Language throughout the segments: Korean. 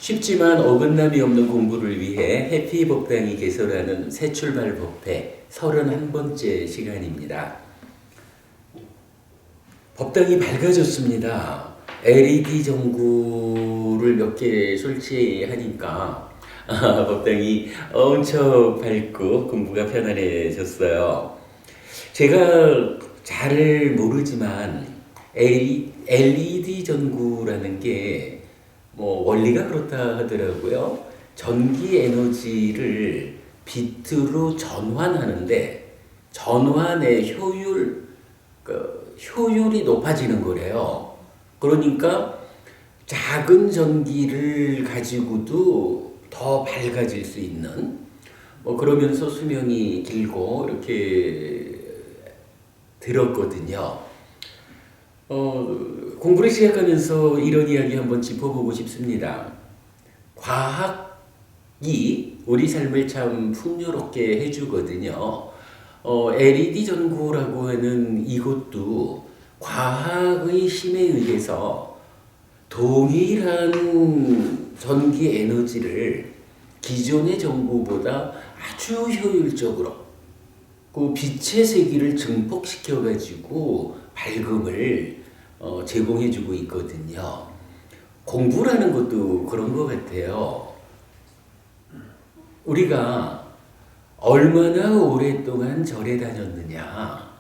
쉽지만 어긋남이 없는 공부를 위해 해피법당이 개설하는 새 출발 법회 31번째 시간입니다. 법당이 밝아졌습니다. LED 전구를 몇 개 설치하니까 법당이 엄청 밝고 공부가 편안해졌어요. 제가 잘 모르지만 LED 전구라는 게 원리가 그렇다 하더라고요. 전기 에너지를 비트로 전환하는데 전환의 효율이 높아지는 거래요. 그러니까 작은 전기를 가지고도 더 밝아질 수 있는 그러면서 수명이 길고 이렇게 들었거든요. 공부를 시작하면서 이런 이야기 한번 짚어보고 싶습니다. 과학이 우리 삶을 참 풍요롭게 해주거든요. LED 전구라고 하는 이것도 과학의 힘에 의해서 동일한 전기 에너지를 기존의 전구보다 아주 효율적으로 그 빛의 세기를 증폭시켜 가지고 밝음을 제공해주고 있거든요. 공부라는 것도 그런 것 같아요. 우리가 얼마나 오랫동안 절에 다녔느냐,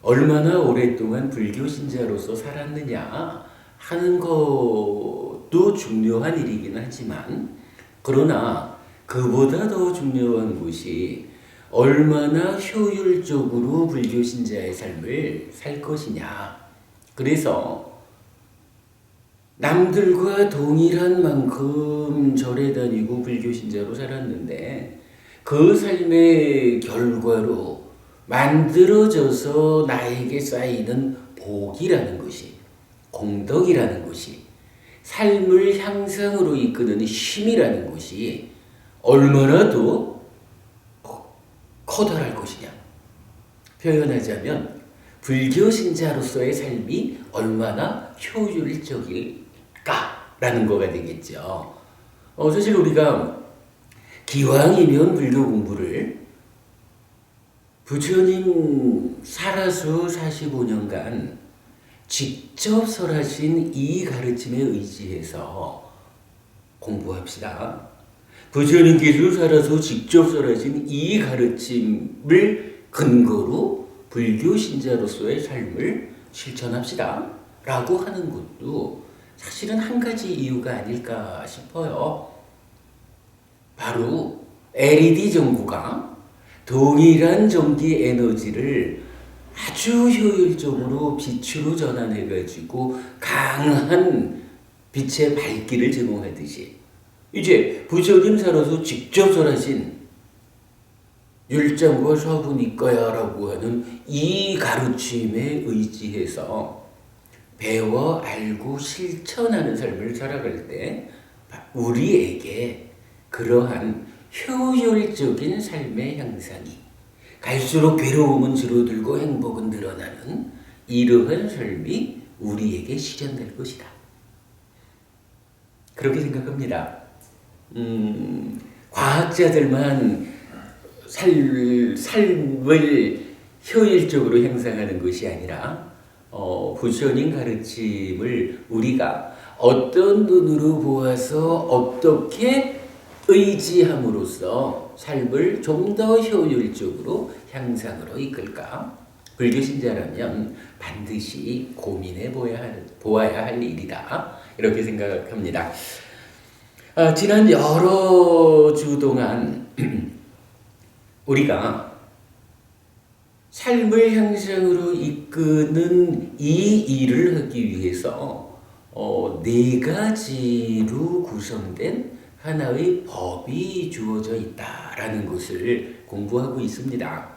얼마나 오랫동안 불교 신자로서 살았느냐 하는 것도 중요한 일이긴 하지만, 그러나 그보다 더 중요한 것이 얼마나 효율적으로 불교 신자의 삶을 살 것이냐. 그래서 남들과 동일한 만큼 절에 다니고 불교 신자로 살았는데 그 삶의 결과로 만들어져서 나에게 쌓이는 복이라는 것이, 공덕이라는 것이, 삶을 향상으로 이끄는 힘이라는 것이 얼마나 더 커다랄 것이냐. 표현하자면 불교 신자로서의 삶이 얼마나 효율적일까라는 거가 되겠죠. 사실 우리가 기왕이면 불교 공부를 부처님 살아서 45년간 직접 설하신 이 가르침에 의지해서 공부합시다. 부처님께서 살아서 직접 설하신 이 가르침을 근거로 불교 신자로서의 삶을 실천합시다 라고 하는 것도 사실은 한 가지 이유가 아닐까 싶어요. 바로 LED 전구가 동일한 전기 에너지를 아주 효율적으로 빛으로 전환해가지고 강한 빛의 밝기를 제공하듯이 이제 부처님 살아서 직접 설하신 율장과 서부니까야라고 하는 이 가르침에 의지해서 배워 알고 실천하는 삶을 살아갈 때 우리에게 그러한 효율적인 삶의 향상이 갈수록 괴로움은 줄어들고 행복은 늘어나는 이러한 삶이 우리에게 실현될 것이다. 그렇게 생각합니다. 과학자들만 삶을 효율적으로 향상하는 것이 아니라 부처님 가르침을 우리가 어떤 눈으로 보아서 어떻게 의지함으로써 삶을 좀 더 효율적으로 향상으로 이끌까? 불교 신자라면 반드시 고민해 보아야 할 일이다. 이렇게 생각합니다. 지난 여러 주 동안 우리가 삶을 향상으로 이끄는 이 일을 하기 위해서 4가지로 구성된 하나의 법이 주어져 있다라는 것을 공부하고 있습니다.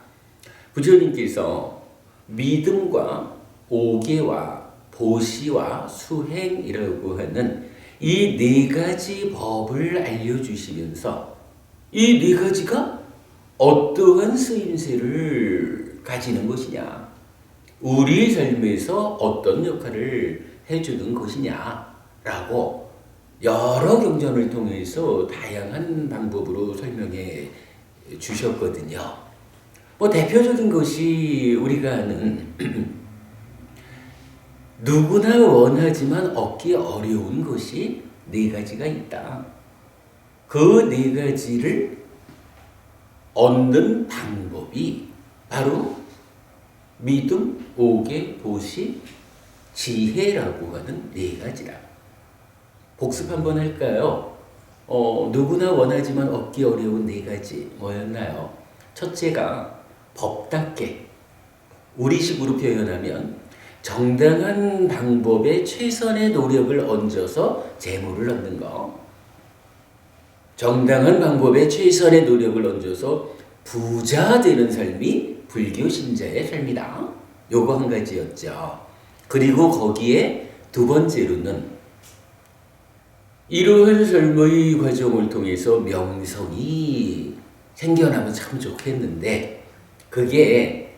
부처님께서 믿음과 오계와 보시와 수행이라고 하는 이 4가지 법을 알려주시면서 이 4가지가 어떠한 쓰임새를 가지는 것이냐, 우리 삶에서 어떤 역할을 해주는 것이냐라고 여러 경전을 통해서 다양한 방법으로 설명해 주셨거든요. 뭐 대표적인 것이 우리가 아는 누구나 원하지만 얻기 어려운 것이 네 가지가 있다. 그 네 가지를 얻는 방법이 바로 믿음, 오개, 보시, 지혜라고 하는 네 가지다. 복습 한번 할까요? 누구나 원하지만 얻기 어려운 네 가지 뭐였나요? 첫째가 법답게, 우리식으로 표현하면 정당한 방법에 최선의 노력을 얹어서 재물을 얻는 거. 정당한 방법에 최선의 노력을 얹어서 부자 되는 삶이 불교 신자의 삶이다. 요거 한 가지였죠. 그리고 거기에 두 번째로는 이러한 삶의 과정을 통해서 명성이 생겨나면 참 좋겠는데 그게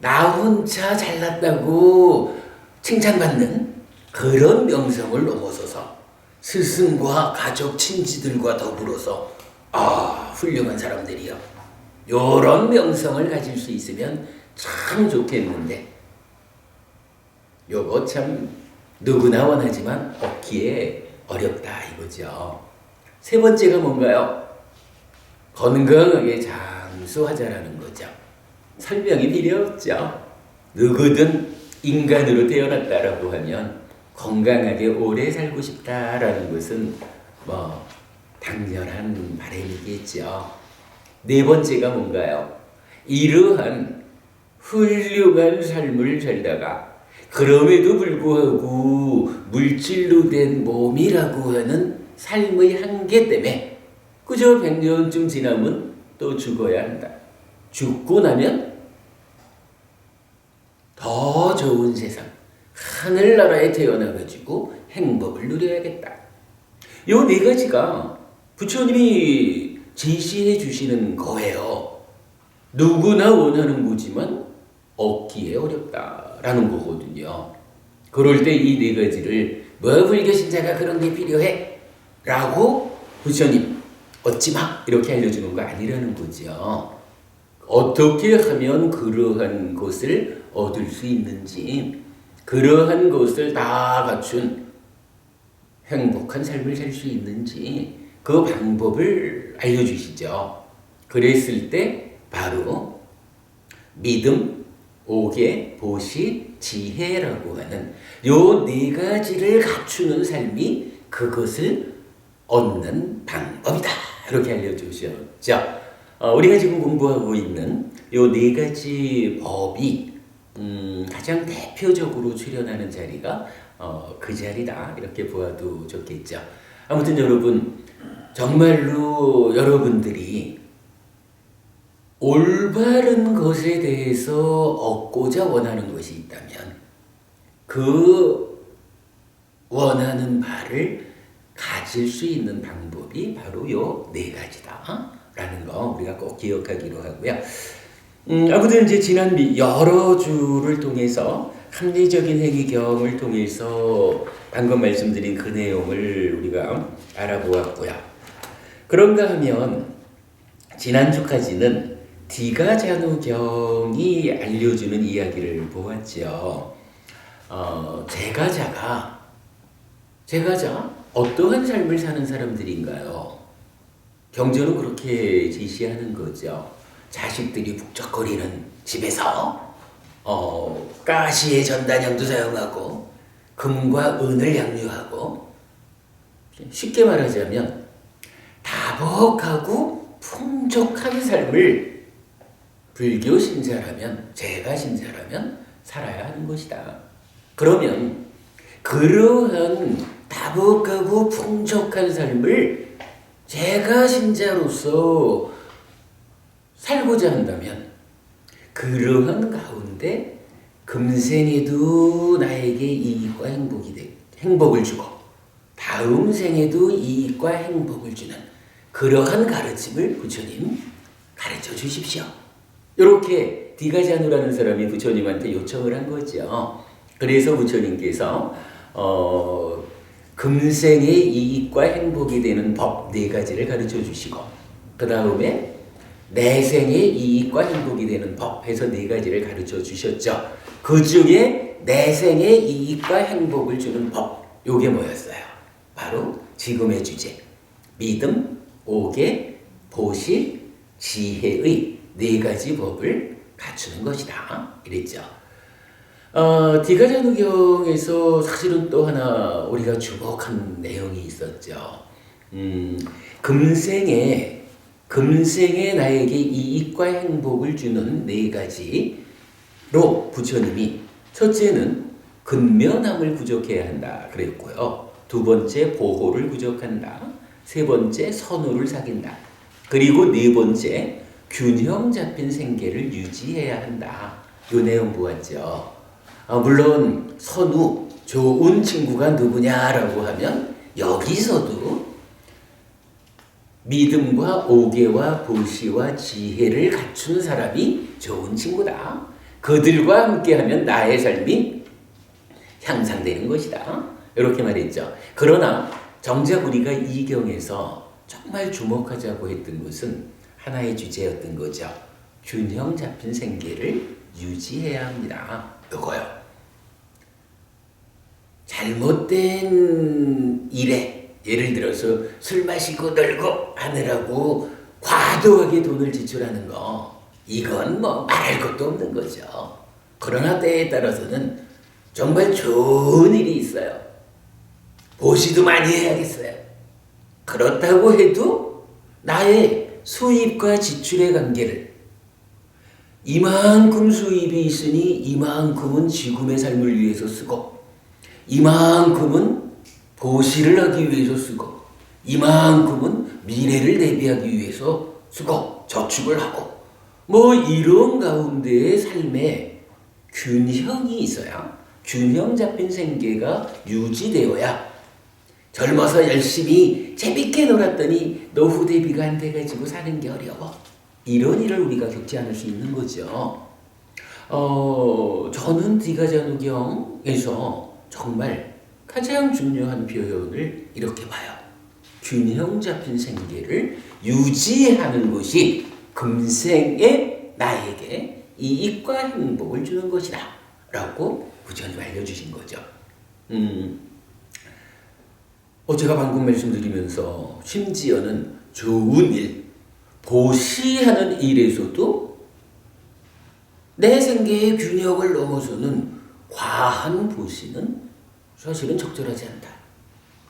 나 혼자 잘났다고 칭찬받는 그런 명성을 넘어서서 스승과 가족 친지들과 더불어서 훌륭한 사람들이요. 요런 명성을 가질 수 있으면 참 좋겠는데 요거 참 누구나 원하지만 얻기에 어렵다 이거죠. 세 번째가 뭔가요? 건강하게 장수하자라는 거죠. 설명이 필요 없죠. 누구든 인간으로 태어났다라고 하면 건강하게 오래 살고 싶다라는 것은 뭐 당연한 바람이겠죠. 네 번째가 뭔가요? 이러한 훌륭한 삶을 살다가 그럼에도 불구하고 물질로 된 몸이라고 하는 삶의 한계 때문에 그저 100년쯤 지나면 또 죽어야 한다. 죽고 나면 더 좋은 세상, 하늘나라에 태어나가지고 행복을 누려야겠다. 요 네 가지가 부처님이 제시해 주시는 거예요. 누구나 원하는 거지만 얻기에 어렵다라는 거거든요. 그럴 때 이 네 가지를 뭐 불교 신자가 그런 게 필요해? 라고 부처님 얻지 마 이렇게 알려주는 거 아니라는 거죠. 어떻게 하면 그러한 것을 얻을 수 있는지 그러한 것을 다 갖춘 행복한 삶을 살 수 있는지 그 방법을 알려주시죠. 그랬을 때 바로 믿음, 오개, 보시, 지혜라고 하는 요 네 가지를 갖추는 삶이 그것을 얻는 방법이다. 이렇게 알려주셨죠. 우리가 지금 공부하고 있는 요 네 가지 법이 가장 대표적으로 출현하는 자리가 그 자리다. 이렇게 보아도 좋겠죠. 아무튼 여러분 정말로 여러분들이 올바른 것에 대해서 얻고자 원하는 것이 있다면 그 원하는 바를 가질 수 있는 방법이 바로 요 네 가지다 라는 거 우리가 꼭 기억하기로 하고요. 아무튼 이제 지난 여러 주를 통해서 합리적인 행위경을 통해서 방금 말씀드린 그 내용을 우리가 알아보았고요. 그런가 하면 지난주까지는 디가자누경이 알려주는 이야기를 보았죠. 제가자 어떠한 삶을 사는 사람들인가요? 경전은 그렇게 제시하는 거죠. 자식들이 북적거리는 집에서 가시의 전단향도 사용하고 금과 은을 양류하고 쉽게 말하자면 다복하고 풍족한 삶을 불교 신자라면 제가 신자라면 살아야 하는 것이다. 그러면 그러한 다복하고 풍족한 삶을 제가 신자로서 살고자 한다면 그러한 가운데 금생에도 나에게 이익과 행복을 주고 다음 생에도 이익과 행복을 주는 그러한 가르침을 부처님 가르쳐 주십시오. 이렇게 디가자누라는 사람이 부처님한테 요청을 한 거죠. 그래서 부처님께서 금생의 이익과 행복이 되는 법 네 가지를 가르쳐 주시고, 그 다음에 내생의 이익과 행복이 되는 법 해서 네 가지를 가르쳐 주셨죠. 그 중에 내생의 이익과 행복을 주는 법, 요게 뭐였어요? 바로 지금의 주제, 믿음, 오계, 보식, 지혜의 네 가지 법을 갖추는 것이다 이랬죠. 디가자누경에서 사실은 또 하나 우리가 주목한 내용이 있었죠. 금생에 나에게 이익과 행복을 주는 네 가지로 부처님이, 첫째는 근면함을 부족해야 한다 그랬고요. 두 번째 보호를 부족한다. 세 번째 선우를 사귄다. 그리고 네 번째 균형 잡힌 생계를 유지해야 한다. 요 내용 보았죠. 물론 선우, 좋은 친구가 누구냐라고 하면 여기서도 믿음과 오계와 보시와 지혜를 갖춘 사람이 좋은 친구다. 그들과 함께하면 나의 삶이 향상되는 것이다. 이렇게 말했죠. 그러나 정작 우리가 이 경에서 정말 주목하자고 했던 것은 하나의 주제였던 거죠. 균형 잡힌 생계를 유지해야 합니다. 이거요. 잘못된 일에, 예를 들어서 술 마시고 놀고 하느라고 과도하게 돈을 지출하는 거, 이건 뭐 말할 것도 없는 거죠. 그러나 때에 따라서는 정말 좋은 일이 있어요. 보시도 많이 해야겠어요. 그렇다고 해도 나의 수입과 지출의 관계를, 이만큼 수입이 있으니 이만큼은 지금의 삶을 위해서 쓰고, 이만큼은 보시를 하기 위해서 쓰고, 이만큼은 미래를 대비하기 위해서 쓰고 저축을 하고, 뭐 이런 가운데의 삶의 균형이 있어야, 균형 잡힌 생계가 유지되어야, 젊어서 열심히 재밌게 놀았더니 노후 대비가 안 돼가지고 사는 게 어려워, 이런 일을 우리가 겪지 않을 수 있는 거죠. 저는 디가자누경에서 정말 가장 중요한 표현을 이렇게 봐요. 균형 잡힌 생계를 유지하는 것이 금생에 나에게 이익과 행복을 주는 것이다 라고 부처님 알려주신 거죠. 제가 방금 말씀드리면서 심지어는 좋은 일, 보시하는 일에서도 내 생계의 균형을 넘어서는 과한 보시는 사실은 적절하지 않다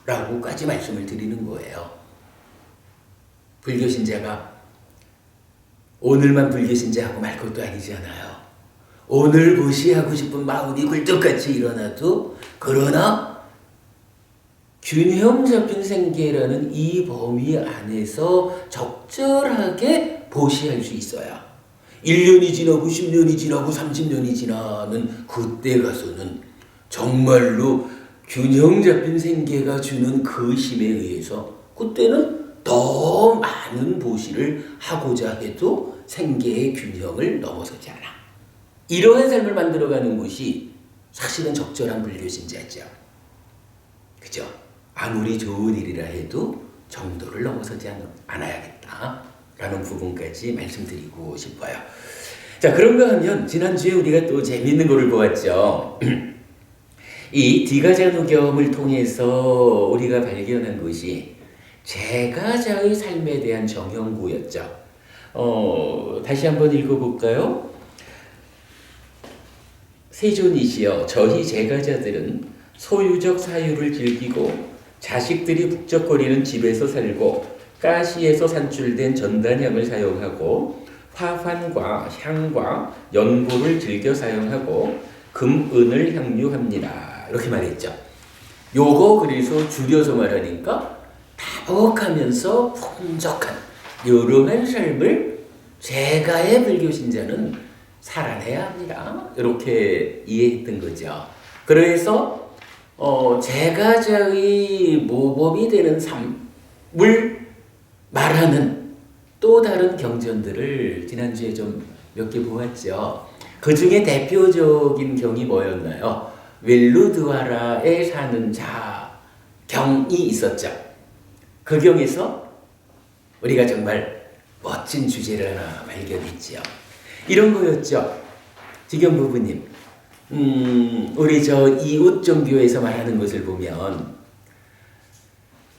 라고까지 말씀을 드리는 거예요. 불교신자가 오늘만 불교신자하고 말 것도 아니잖아요. 오늘 보시하고 싶은 마음이 굴뚝같이 일어나도, 그러나 균형 잡힌 생계라는 이 범위 안에서 적절하게 보시할 수 있어야 1년이 지나고 10년이 지나고 30년이 지나는 그때 가서는 정말로 균형 잡힌 생계가 주는 그 힘에 의해서 그때는 더 많은 보시를 하고자 해도 생계의 균형을 넘어서지 않아. 이러한 삶을 만들어가는 것이 사실은 적절한 불교신자죠. 그죠? 아무리 좋은 일이라 해도 정도를 넘어서지 않아야겠다라는 부분까지 말씀드리고 싶어요. 자, 그런가 하면 지난주에 우리가 또 재밌는 거를 보았죠. 이 디가자누경을 통해서 우리가 발견한 것이 제가자의 삶에 대한 정형구였죠. 다시 한번 읽어볼까요? 세존이시여, 저희 제가자들은 소유적 사유를 즐기고 자식들이 북적거리는 집에서 살고 가시에서 산출된 전단향을 사용하고 화환과 향과 연고를 즐겨 사용하고 금, 은을 향유합니다. 이렇게 말했죠. 요거 그래서 줄여서 말하니까 다복하면서 풍족한 이러한 삶을 제가의 불교신자는 살아내야 합니다. 이렇게 이해했던 거죠. 그래서 제가자의 모범이 되는 삶을 말하는 또 다른 경전들을 지난주에 좀 몇 개 보았죠. 그 중에 대표적인 경이 뭐였나요? 웰루드와라에 사는 자, 경이 있었죠. 그 경에서 우리가 정말 멋진 주제를 하나 발견했지요. 이런 거였죠. 지경 부부님, 우리 저 이웃 종교에서 말하는 것을 보면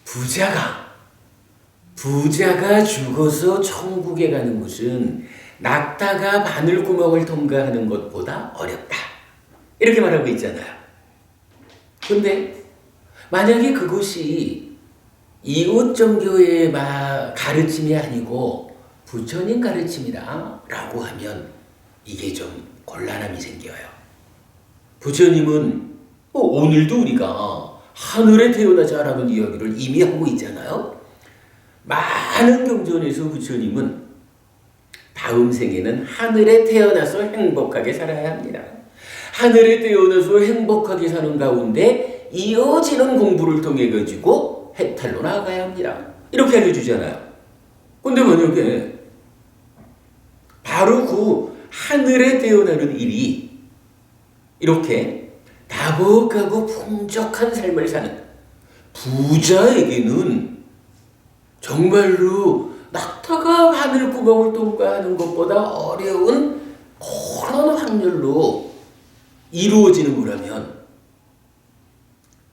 부자가 죽어서 천국에 가는 것은 낙타가 바늘구멍을 통과하는 것보다 어렵다. 이렇게 말하고 있잖아요. 근데 만약에 그것이 이웃 종교의 가르침이 아니고 부처님 가르침이다 라고 하면 이게 좀 곤란함이 생겨요. 부처님은 오늘도 우리가 하늘에 태어나자라는 이야기를 이미 하고 있잖아요. 많은 경전에서 부처님은 다음 생에는 하늘에 태어나서 행복하게 살아야 합니다. 하늘에 태어나서 행복하게 사는 가운데 이어지는 공부를 통해 가지고 해탈로 나아가야 합니다. 이렇게 알려주잖아요. 근데 만약에 바로 그 하늘에 태어나는 일이 이렇게 다복하고 풍족한 삶을 사는 부자에게는 정말로 낙타가 바늘구멍을 통과하는 것보다 어려운 그런 확률로 이루어지는 거라면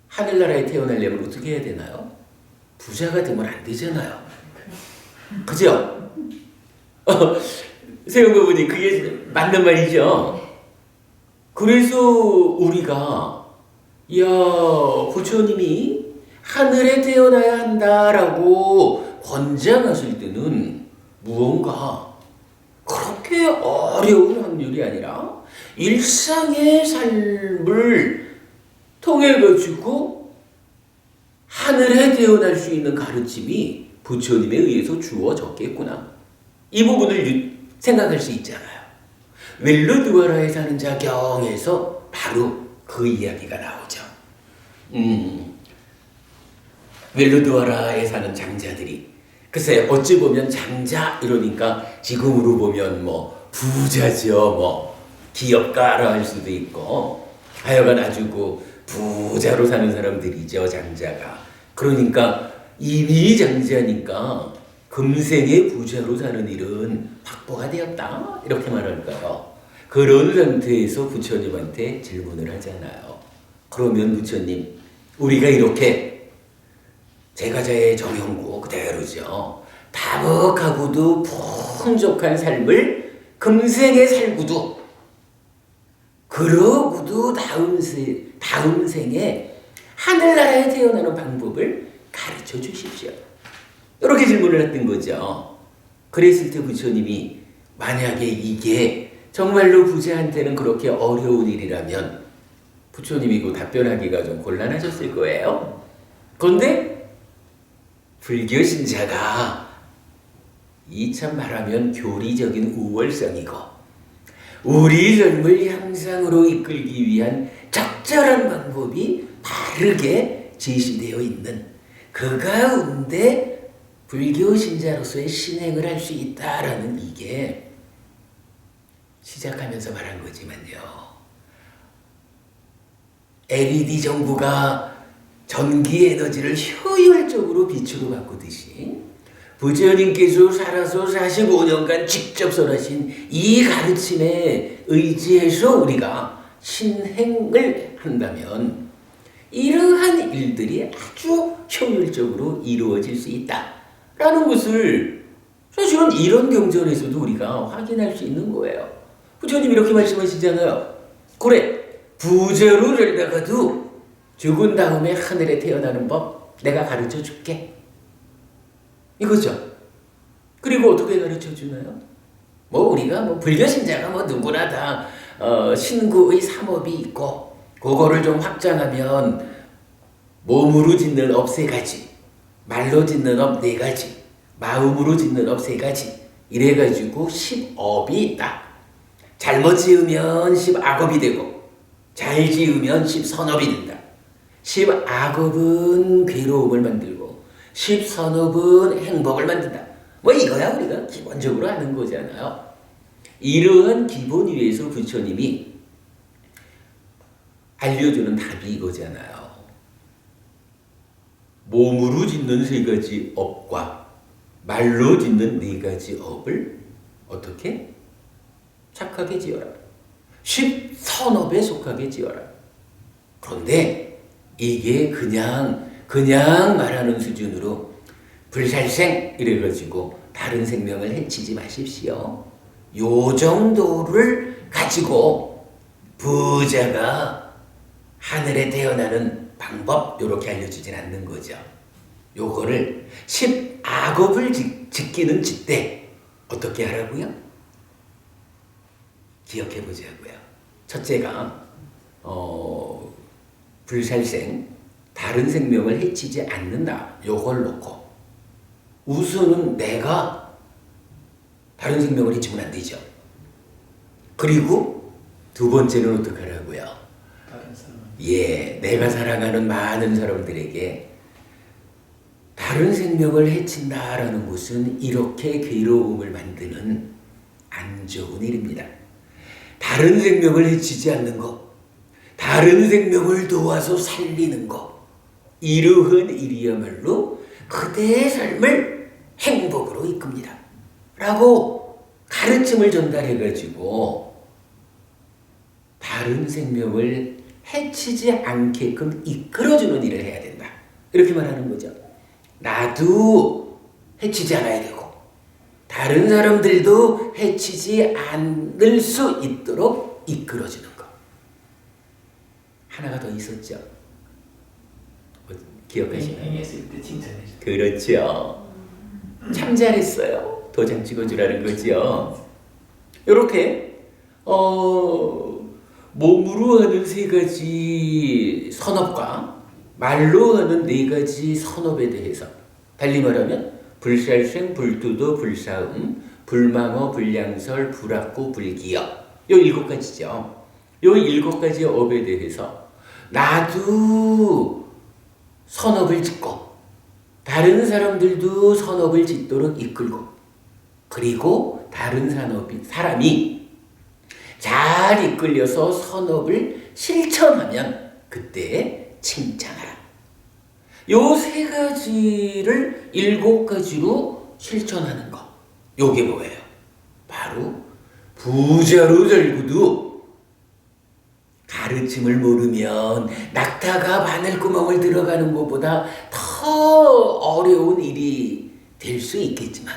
하늘나라에 태어나려면 어떻게 해야 되나요? 부자가 되면 안 되잖아요. 그죠? 세영부부님 그게 맞는 말이죠. 그래서 우리가 부처님이 하늘에 태어나야 한다라고 권장하실 때는 무언가 그렇게 어려운 확률이 아니라 일상의 삶을 통해 가지고 하늘에 태어날 수 있는 가르침이 부처님에 의해서 주어졌겠구나. 이 부분을 생각할 수 있잖아요. 웰루드와라에 사는 자 경에서 바로 그 이야기가 나오죠. 웰루드와라에 사는 장자들이 글쎄 어찌 보면 장자 이러니까 지금으로 보면 뭐 부자죠, 뭐 기업가라 할 수도 있고 하여간 아주 그 부자로 사는 사람들이죠, 장자가. 그러니까 이미 장자니까 금생의 부자로 사는 일은 확보가 되었다 이렇게 말할까요? 그런 상태에서 부처님한테 질문을 하잖아요. 그러면 부처님, 우리가 이렇게 제가자의 정형고 그대로죠. 다복하고도 풍족한 삶을 금생에 살고도 그러고도 다음 생에 하늘나라에 태어나는 방법을 가르쳐 주십시오. 이렇게 질문을 했던 거죠. 그랬을 때 부처님이 만약에 이게 정말로 부자한테는 그렇게 어려운 일이라면 부처님이 그 답변하기가 좀 곤란하셨을 거예요. 그런데 불교 신자가 이 참 말하면 교리적인 우월성이고 우리 삶을 향상으로 이끌기 위한 적절한 방법이 바르게 제시되어 있는 그 가운데 불교 신자로서의 신행을 할 수 있다라는 이게 시작하면서 말한 거지만요. LED 전구가 전기 에너지를 효율적으로 빛으로 바꾸듯이 부처님께서 살아서 45년간 직접 설하신 이 가르침에 의지해서 우리가 신행을 한다면 이러한 일들이 아주 효율적으로 이루어질 수 있다라는 것을 사실은 이런 경전에서도 우리가 확인할 수 있는 거예요. 부처님 이렇게 말씀하시잖아요. 그래, 부자로 살다가도 죽은 다음에 하늘에 태어나는 법 내가 가르쳐 줄게. 이거죠. 그리고 어떻게 가르쳐 주나요? 뭐 우리가 뭐 불교 신자가 뭐 누구나 다 신구의 삼업이 있고 그거를 좀 확장하면 몸으로 짓는 업 3가지, 말로 짓는 업 4가지, 마음으로 짓는 업 3가지 이래가지고 10업이 있다. 잘못 지으면 10악업이 되고 잘 지으면 10선업이 된다. 10악업은 괴로움을 만들고 10선업은 행복을 만든다. 뭐 이거야 우리가 기본적으로 아는 거잖아요. 이러한 기본 위에서 부처님이 알려주는 답이 이거잖아요. 몸으로 짓는 세 가지 업과 말로 짓는 네 가지 업을 어떻게? 착하게 지어라. 십선업에 속하게 지어라. 그런데 이게 그냥 말하는 수준으로 불살생 이래가지고 다른 생명을 해치지 마십시오. 요 정도를 가지고 부자가 하늘에 태어나는 방법 요렇게 알려주진 않는 거죠. 요거를 10악업을 지키는 짓대 어떻게 하라고요? 기억해 보자고요. 첫째가 불살생 다른 생명을 해치지 않는다. 요걸 놓고 우선은 내가 다른 생명을 해치면 안 되죠. 그리고 두 번째는 어떻게 하라고요? 내가 사랑하는 많은 사람들에게 다른 생명을 해친다라는 것은 이렇게 괴로움을 만드는 안 좋은 일입니다. 다른 생명을 해치지 않는 것, 다른 생명을 도와서 살리는 것, 이러한 일이야말로 그대의 삶을 행복으로 이끕니다. 라고 가르침을 전달해가지고 다른 생명을 해치지 않게끔 이끌어주는 일을 해야 된다. 이렇게 말하는 거죠. 나도 해치지 않아야 되고 다른 사람들도 해치지 않을 수 있도록 이끌어주는 것. 하나가 더 있었죠. 기억하시나요? 행했을 때 칭찬해. 그렇죠. 참 잘했어요. 도장 찍어주라는 거죠. 이렇게 몸으로 하는 세 가지 선업과 말로 하는 네 가지 선업에 대해서 달리 말하면 불살생, 불투도, 불사음, 불망어, 불량설, 불악구, 불기여 요 7가지죠. 요 7가지 업에 대해서 나도 선업을 짓고 다른 사람들도 선업을 짓도록 이끌고 그리고 다른 사람이 잘 이끌려서 선업을 실천하면 그때 칭찬하라. 요 3가지를 7가지로 실천하는 거. 요게 뭐예요? 바로 부자로 살고도 가르침을 모르면 낙타가 바늘구멍을 들어가는 것보다 더 어려운 일이 될 수 있겠지만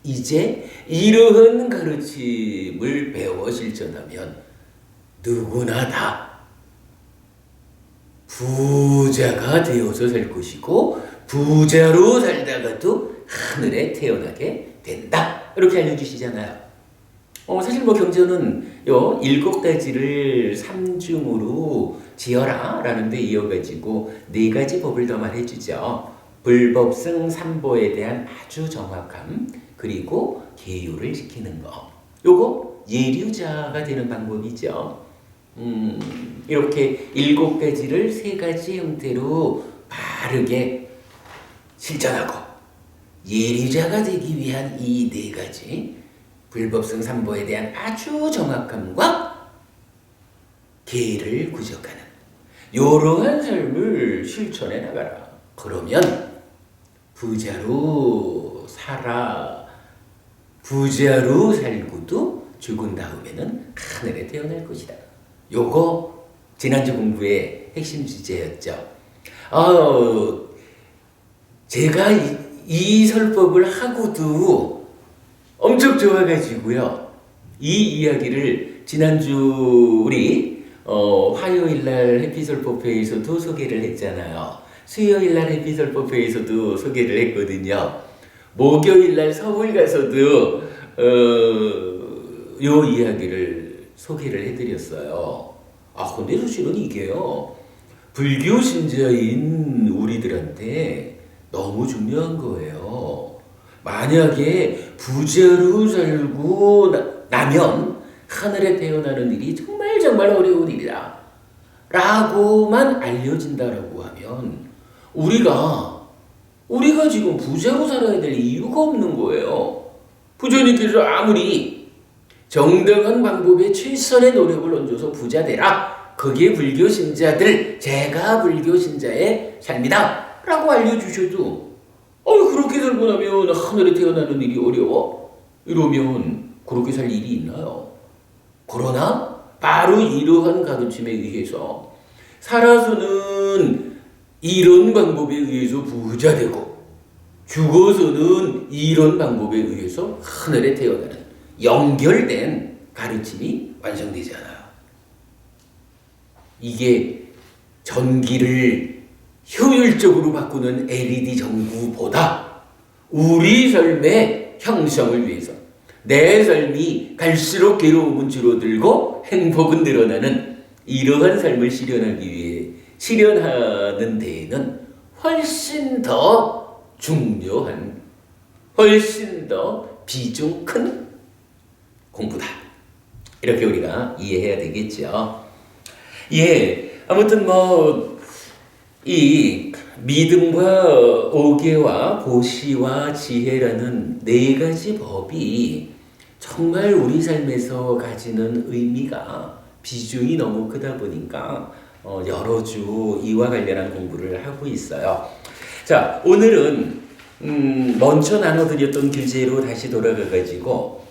이제 이러한 가르침을 배워 실천하면 누구나 다 부자가 되어서 살 것이고 부자로 살다가도 하늘에 태어나게 된다. 이렇게 알려주시잖아요. 사실 경전은 요 7가지를 삼중으로 지어라 라는 데 이어가지고 4가지 법을 더 말해주죠. 불법승 삼보에 대한 아주 정확함 그리고 계율을 지키는 거. 요거 예류자가 되는 방법이죠. 이렇게 7가지를 3가지 형태로 바르게 실천하고 예류자가 되기 위한 이 4가지 불법승 삼보에 대한 아주 정확함과 계를 구적하는 이러한 삶을 실천해 나가라. 그러면 부자로 살고도 죽은 다음에는 하늘에 태어날 것이다. 요거 지난주 공부의 핵심 주제였죠. 제가 이 설법을 하고도 엄청 좋아가지고요. 이 이야기를 지난주 우리 화요일날 해피설법회에서도 소개를 했잖아요. 수요일날 해피설법회에서도 소개를 했거든요. 목요일날 서울 가서도 요 이야기를 소개를 해드렸어요. 근데 사실은 이게요. 불교 신자인 우리들한테 너무 중요한 거예요. 만약에 부자로 살고 나면 하늘에 태어나는 일이 정말 어려운 일이다 라고만 알려진다라고 하면 우리가 지금 부자로 살아야 될 이유가 없는 거예요. 부처님께서 아무리 정당한 방법에 최선의 노력을 얹어서 부자 되라, 그게 불교 신자들, 제가 불교 신자의 삶이다 라고 알려주셔도 그렇게 살고 나면 하늘에 태어나는 일이 어려워? 이러면 그렇게 살 일이 있나요? 그러나 바로 이러한 가르침에 의해서 살아서는 이런 방법에 의해서 부자 되고 죽어서는 이런 방법에 의해서 하늘에 태어나는 연결된 가르침이 완성되잖아요. 이게 전기를 효율적으로 바꾸는 LED 전구보다 우리 삶의 형성을 위해서 내 삶이 갈수록 괴로움은 줄어들고 행복은 늘어나는 이러한 삶을 실현하는 데에는 훨씬 더 중요한, 훨씬 더 비중 큰 공부다. 이렇게 우리가 이해해야 되겠죠. 예, 아무튼 이 믿음과 오개와 보시와 지혜라는 네 가지 법이 정말 우리 삶에서 가지는 의미가 비중이 너무 크다 보니까 여러 주 이와 관련한 공부를 하고 있어요. 자, 오늘은 먼저 나눠드렸던 교재로 다시 돌아가가지고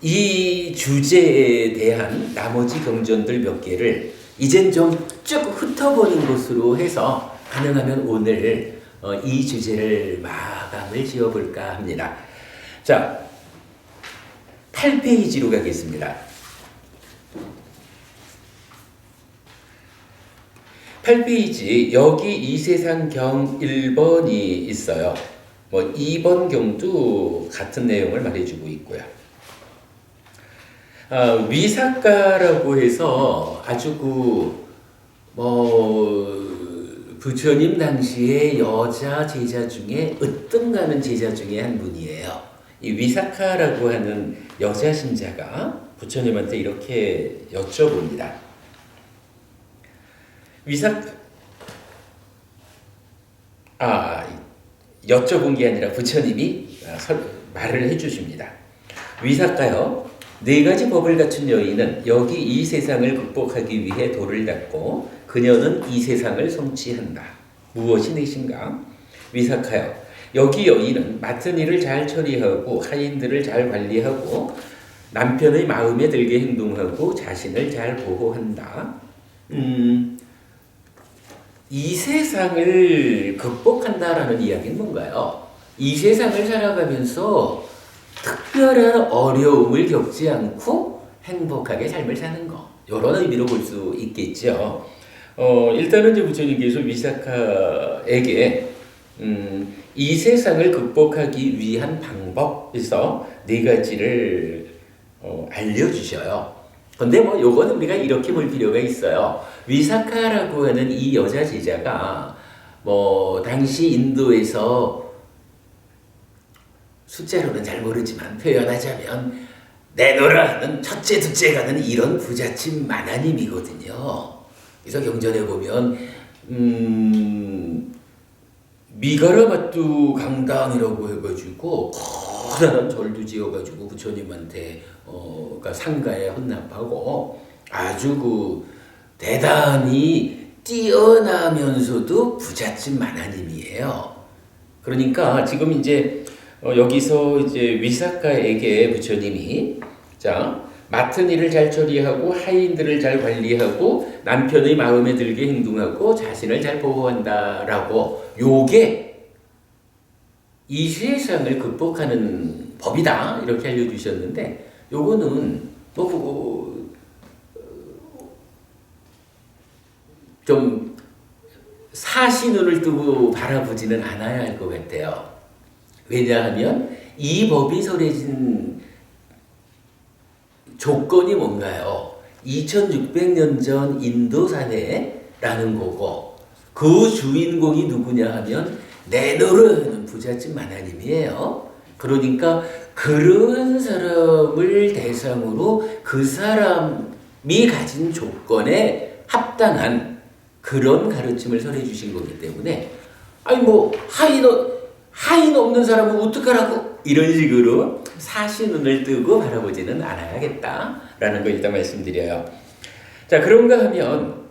이 주제에 대한 나머지 경전들 몇 개를 이젠 좀 쭉 훑어보는 것으로 해서 가능하면 오늘 이 주제를 마감을 지어볼까 합니다. 자, 8페이지로 가겠습니다. 8페이지 여기 이 세상 경 1번이 있어요. 2번 경도 같은 내용을 말해주고 있고요. 위사카라고 해서 아주 부처님 당시에 여자 제자 중에 으뜸가는 제자 중에 한 분이에요. 이 위사카라고 하는 여자 신자가 부처님한테 이렇게 여쭤봅니다. 여쭤본 게 아니라 부처님이 말을 해주십니다. 위사카여, 네 가지 법을 갖춘 여인은 여기 이 세상을 극복하기 위해 도를 닦고 그녀는 이 세상을 성취한다. 무엇이 넷인가? 위사카여, 여기 여인은 맡은 일을 잘 처리하고 하인들을 잘 관리하고 남편의 마음에 들게 행동하고 자신을 잘 보호한다. 이 세상을 극복한다라는 이야기는 뭔가요? 이 세상을 살아가면서 특별한 어려움을 겪지 않고 행복하게 삶을 사는 것, 이런 의미로 볼 수 있겠죠. 일단은 이제 부처님께서 위사카에게 이 세상을 극복하기 위한 방법에서 네 가지를 알려주셔요. 근데 요거는 우리가 이렇게 볼 필요가 있어요. 위사카라고 하는 이 여자 제자가 당시 인도에서 숫자로는 잘 모르지만 표현하자면 내노라는 첫째, 둘째가는 이런 부잣집 만화님이거든요. 그래서 경전에 보면 미가라마뚜 강당이라고 해가지고 커다란 절도 지어가지고 부처님한테 그러니까 상가에 헌납하고 아주 대단히 뛰어나면서도 부잣집 만화님이에요. 그러니까 지금 이제 여기서 이제 위사카에게 부처님이 맡은 일을 잘 처리하고 하인들을 잘 관리하고 남편의 마음에 들게 행동하고 자신을 잘 보호한다라고 요게 이 세상을 극복하는 법이다 이렇게 알려주셨는데 요거는 좀 사시눈을 뜨고 바라보지는 않아야 할 것 같아요. 왜냐하면 이 법이 설해진 조건이 뭔가요? 2600년 전 인도 사회라는 거고 그 주인공이 누구냐 하면 내노르는 부잣집 만화님이에요. 그러니까 그런 사람을 대상으로 그 사람이 가진 조건에 합당한 그런 가르침을 설해 주신 거기 때문에 하인 없는 사람은 어떡하라고? 이런 식으로 사시눈을 뜨고 바라보지는 않아야겠다라는 거 일단 말씀드려요. 자, 그런가 하면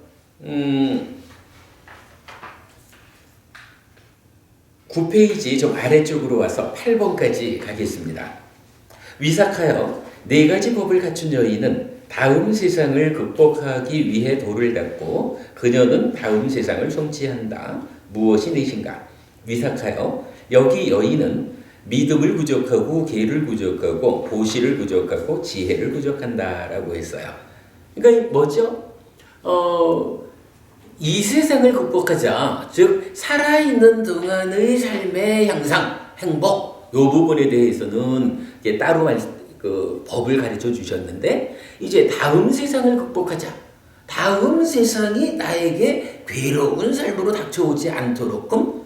9페이지 좀 아래쪽으로 와서 8번까지 가겠습니다. 위삭하여 네 가지 법을 갖춘 여인은 다음 세상을 극복하기 위해 도를 닦고 그녀는 다음 세상을 성취한다. 무엇이 넷인가? 위삭하여 여기 여인은 믿음을 부족하고 계를 부족하고 보시를 부족하고 지혜를 부족한다라고 했어요. 그러니까 뭐죠? 이 세상을 극복하자, 즉 살아있는 동안의 삶의 향상, 행복, 이 부분에 대해서는 따로 그 법을 가르쳐 주셨는데, 이제 다음 세상을 극복하자, 다음 세상이 나에게 괴로운 삶으로 닥쳐오지 않도록끔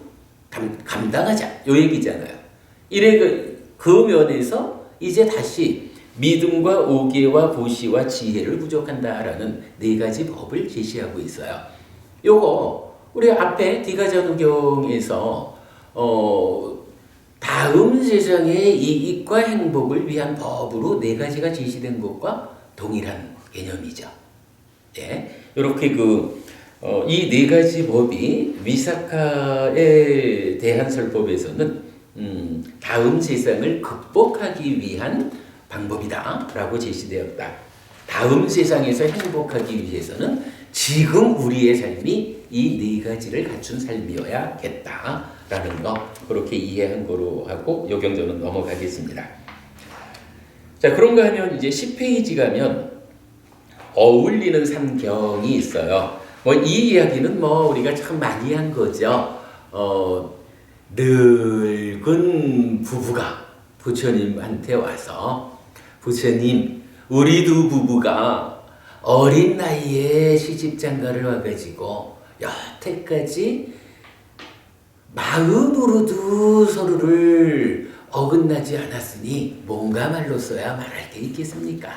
감당하자, 요 얘기잖아요. 이래 그 면에서 이제 다시 믿음과 오계와 보시와 지혜를 부족한다라는 네 가지 법을 제시하고 있어요. 요거 우리 앞에 디가자누경에서 다음 세상의 이익과 행복을 위한 법으로 네 가지가 제시된 것과 동일한 개념이죠. 예, 이렇게 이 네 가지 법이 위사카에 대한 설법에서는 다음 세상을 극복하기 위한 방법이다라고 제시되었다. 다음 세상에서 행복하기 위해서는 지금 우리의 삶이 이 네 가지를 갖춘 삶이어야겠다라는 거, 그렇게 이해한 거로 하고 요 경전은 넘어가겠습니다. 자, 그런가 하면 이제 10페이지 가면 어울리는 삼경이 있어요. 이 이야기는 우리가 참 많이 한 거죠. 늙은 부부가 부처님한테 와서, 부처님, 우리 두 부부가 어린 나이에 시집장가를 와가지고 여태까지 마음으로도 서로를 어긋나지 않았으니 뭔가 말로 써야 말할 게 있겠습니까?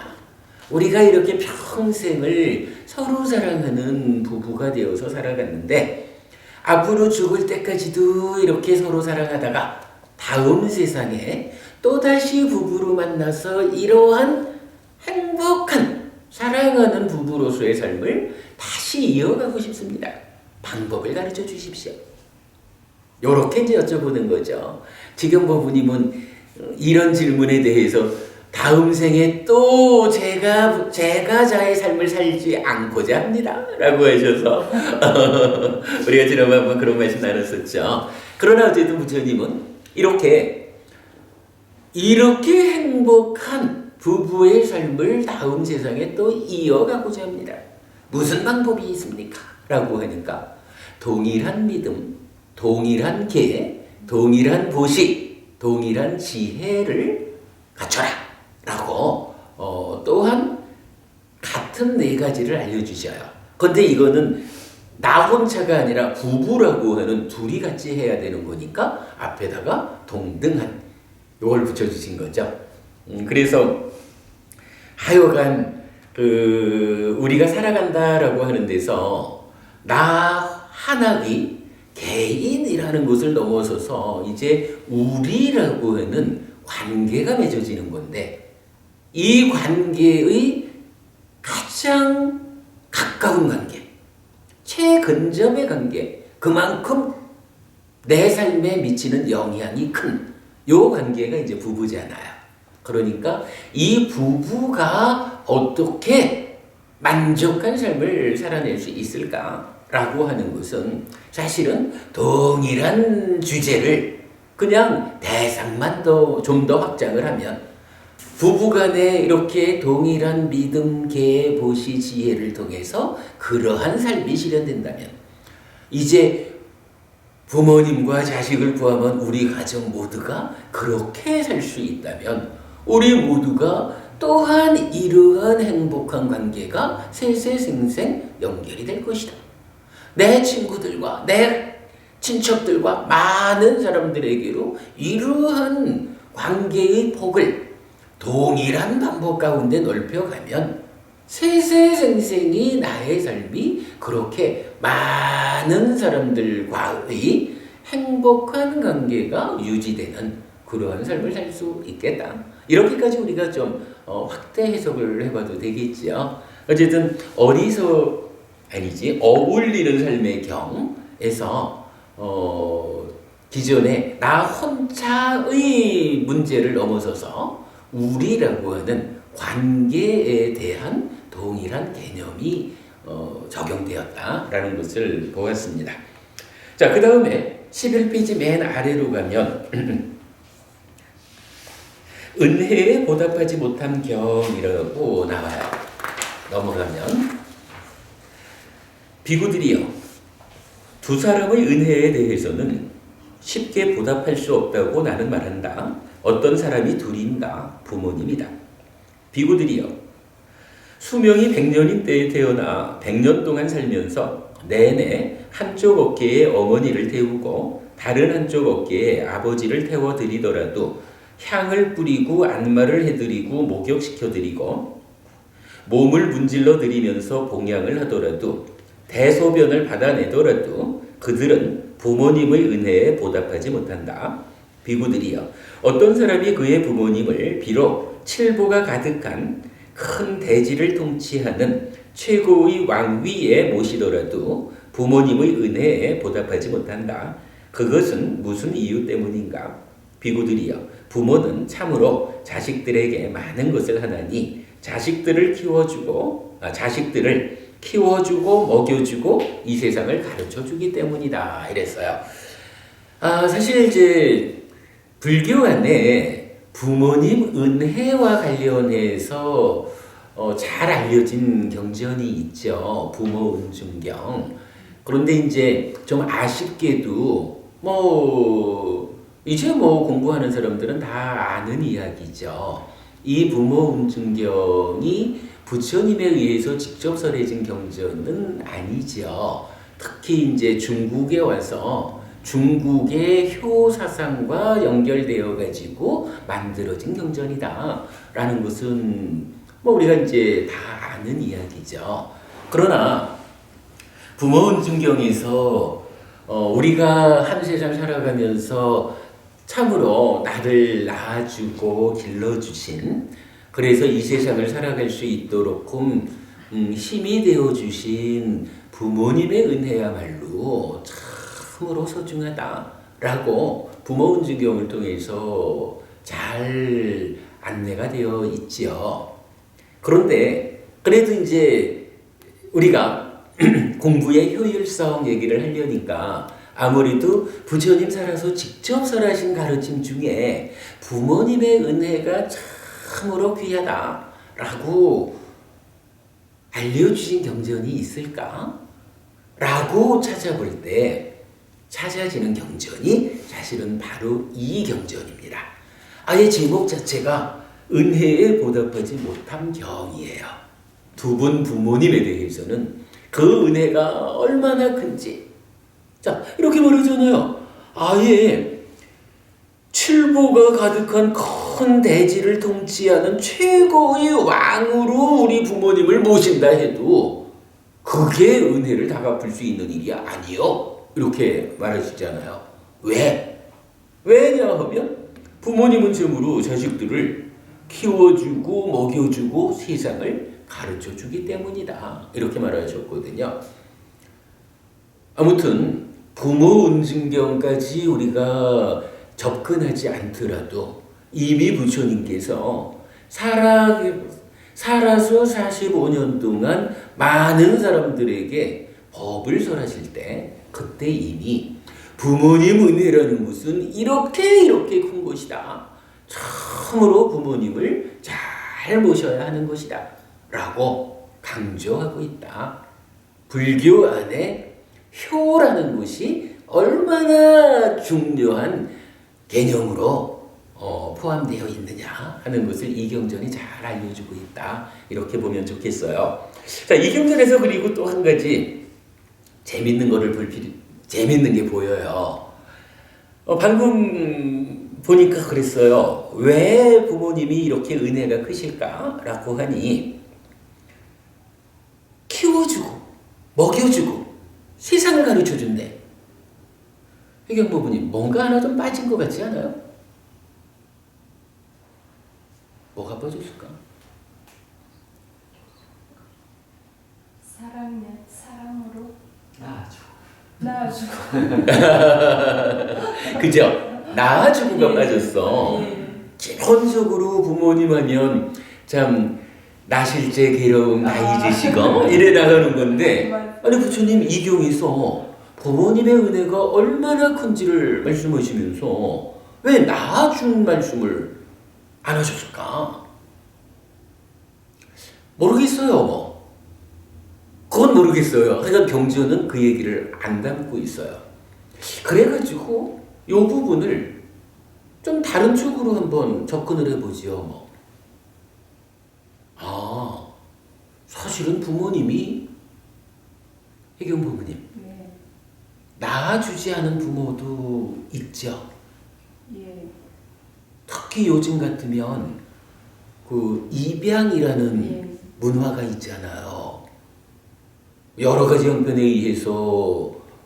우리가 이렇게 평생을 서로 사랑하는 부부가 되어서 살아갔는데 앞으로 죽을 때까지도 이렇게 서로 사랑하다가 다음 세상에 또다시 부부로 만나서 이러한 행복한 사랑하는 부부로서의 삶을 다시 이어가고 싶습니다. 방법을 가르쳐 주십시오. 요렇게 이제 여쭤보는 거죠. 지금 부부님은 이런 질문에 대해서 다음 생에 또 제가 자의 삶을 살지 않고자 합니다. 라고 하셔서 우리가 지난번에 한번 그런 말씀 나눴었죠. 그러나 어쨌든 부처님은 이렇게 행복한 부부의 삶을 다음 세상에 또 이어가고자 합니다. 무슨 방법이 있습니까? 라고 하니까 동일한 믿음, 동일한 계, 동일한 보식, 동일한 지혜를 갖춰라 라고 또한 같은 네 가지를 알려주셔요. 근데 이거는 나 혼자가 아니라 부부라고 하는 둘이 같이 해야 되는 거니까 앞에다가 동등한 요걸 붙여주신 거죠. 그래서 하여간 우리가 살아간다라고 하는 데서 나 하나의 개인이라는 것을 넘어서서 이제 우리라고 하는 관계가 맺어지는 건데, 이 관계의 가장 가까운 관계, 최근접의 관계, 그만큼 내 삶에 미치는 영향이 큰 요 관계가 이제 부부잖아요. 그러니까 이 부부가 어떻게 만족한 삶을 살아낼 수 있을까라고 하는 것은 사실은 동일한 주제를 그냥 대상만 좀 더 확장을 하면, 부부간에 이렇게 동일한 믿음, 계, 보시, 지혜를 통해서 그러한 삶이 실현된다면, 이제 부모님과 자식을 포함한 우리 가정 모두가 그렇게 살 수 있다면 우리 모두가 또한 이러한 행복한 관계가 세세생생 연결이 될 것이다. 내 친구들과 내 친척들과 많은 사람들에게로 이러한 관계의 폭을 동일한 방법 가운데 넓혀가면 세세생생이 나의 삶이 그렇게 많은 사람들과의 행복한 관계가 유지되는 그러한 삶을 살 수 있겠다. 이렇게까지 우리가 좀 확대 해석을 해봐도 되겠죠. 어쨌든 어울리는 삶의 경에서 기존에 나 혼자의 문제를 넘어서서 우리라고 하는 관계에 대한 동일한 개념이 적용되었다라는 것을 보았습니다. 자, 그 다음에 11페이지 맨 아래로 가면 은혜에 보답하지 못한 경이라고 나와요. 넘어가면 비구들이여 두 사람의 은혜에 대해서는 쉽게 보답할 수 없다고 나는 말한다. 어떤 사람이 둘인가? 부모님이다. 비구들이여 수명이 100년인 때에 태어나 100년 동안 살면서 내내 한쪽 어깨에 어머니를 태우고 다른 한쪽 어깨에 아버지를 태워드리더라도 향을 뿌리고 안마를 해드리고 목욕시켜드리고 몸을 문질러 드리면서 봉양을 하더라도 대소변을 받아내더라도 그들은 부모님의 은혜에 보답하지 못한다. 비구들이여 어떤 사람이 그의 부모님을 비록 칠보가 가득한 큰 대지를 통치하는 최고의 왕위에 모시더라도 부모님의 은혜에 보답하지 못한다. 그것은 무슨 이유 때문인가? 비구들이여 부모는 참으로 자식들에게 많은 것을 하나니 자식들을 키워주고 먹여주고 이 세상을 가르쳐주기 때문이다. 이랬어요. 사실 이제 불교 안에 부모님 은혜와 관련해서 잘 알려진 경전이 있죠. 부모 은중경. 그런데 이제 좀 아쉽게도 이제 공부하는 사람들은 다 아는 이야기죠. 이 부모 은중경이 부처님에 의해서 직접 설해진 경전은 아니죠. 특히 이제 중국에 와서 중국의 효 사상과 연결되어 가지고 만들어진 경전이다라는 것은 우리가 이제 다 아는 이야기죠. 그러나 부모 은중경에서 우리가 한 세상 살아가면서 참으로 나를 낳아주고 길러주신 그래서 이 세상을 살아갈 수 있도록 힘이 되어주신 부모님의 은혜야말로 참으로 소중하다라고 부모 은중경을 통해서 잘 안내가 되어 있지요. 그런데 그래도 이제 우리가 공부의 효율성 얘기를 하려니까 아무래도 부처님 살아서 직접 설하신 가르침 중에 부모님의 은혜가 참으로 귀하다라고 알려주신 경전이 있을까? 라고 찾아볼 때 찾아지는 경전이 사실은 바로 이 경전입니다. 아예 제목 자체가 은혜에 보답하지 못한 경이에요. 두 분 부모님에 대해서는 그 은혜가 얼마나 큰지 자 이렇게 말하잖아요. 아예 칠보가 가득한 큰 대지를 통치하는 최고의 왕으로 우리 부모님을 모신다 해도 그게 은혜를 다 갚을 수 있는 일이 아니요. 이렇게 말하시잖아요. 왜? 왜냐하면 부모님은 처음으로 자식들을 키워주고 먹여주고 세상을 가르쳐주기 때문이다. 이렇게 말하셨거든요. 아무튼 부모 은중경까지 우리가 접근하지 않더라도 이미 부처님께서 살아서 45년 동안 많은 사람들에게 법을 설하실 때 그때 이미 부모님 은혜라는 것은 이렇게 큰 것이다. 참으로 부모님을 잘 모셔야 하는 것이다. 라고 강조하고 있다. 불교 안에 효라는 것이 얼마나 중요한 개념으로 포함되어 있느냐 하는 것을 이 경전이 잘 알려주고 있다. 이렇게 보면 좋겠어요. 자, 이 경전에서 그리고 또 한 가지 재밌는 게 보여요. 방금 보니까 그랬어요. 왜 부모님이 이렇게 은혜가 크실까라고 하니 키워주고 먹여주고 세상을 가르쳐준대. 회경부부님 뭔가 하나 좀 빠진 것 같지 않아요? 뭐가 빠졌을까? 사랑으로. 낳아주고. 그죠? 낳아주고가 예. 빠졌어. 예. 기본적으로 부모님 하면 참 나실제 괴로움 다 잊으시고 이래 나가는 건데, 아니 부처님 이경에서 부모님의 은혜가 얼마나 큰지를 말씀하시면서 왜 낳아준 말씀을 안 하셨을까? 모르겠어요. 뭐 그건 모르겠어요. 하여간 경전은 그 얘기를 안 담고 있어요. 그래가지고 이 부분을 좀 다른 쪽으로 한번 접근을 해보지요. 뭐. 사실은 부모님이, 혜경 부모님, 네. 낳아주지 않은 부모도 있죠. 예. 특히 요즘 같으면 그 입양이라는 예. 문화가 있잖아요. 여러 가지 형편에 의해서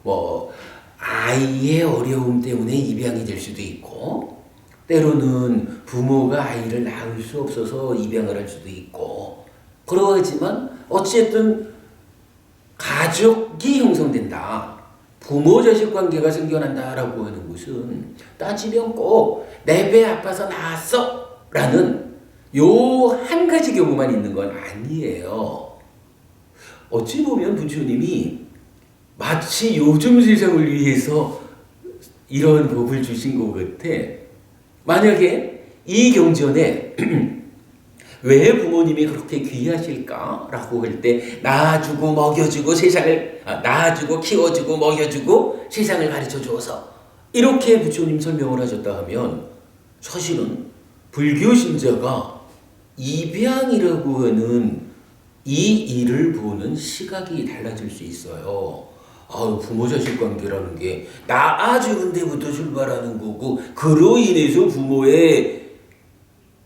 뭐 아이의 어려움 때문에 입양이 될 수도 있고, 때로는 부모가 아이를 낳을 수 없어서 입양을 할 수도 있고, 그러하지만 어쨌든 가족이 형성된다, 부모 자식 관계가 생겨난다라고 하는 것은 따지면 꼭 내 배 아파서 낳았어 라는 요 한 가지 경우만 있는 건 아니에요. 어찌 보면 부처님이 마치 요즘 세상을 위해서 이런 법을 주신 것 같아. 만약에 이 경전에 왜 부모님이 그렇게 귀하실까라고 할 때 낳아주고 먹여주고 세상을 낳아주고 키워주고 먹여주고 세상을 가르쳐 주어서 이렇게 부처님 설명을 하셨다 하면, 사실은 불교 신자가 입양이라고 하는 이 일을 보는 시각이 달라질 수 있어요. 부모 자식 관계라는 게 낳아주는 데부터 출발하는 거고, 그로 인해서 부모의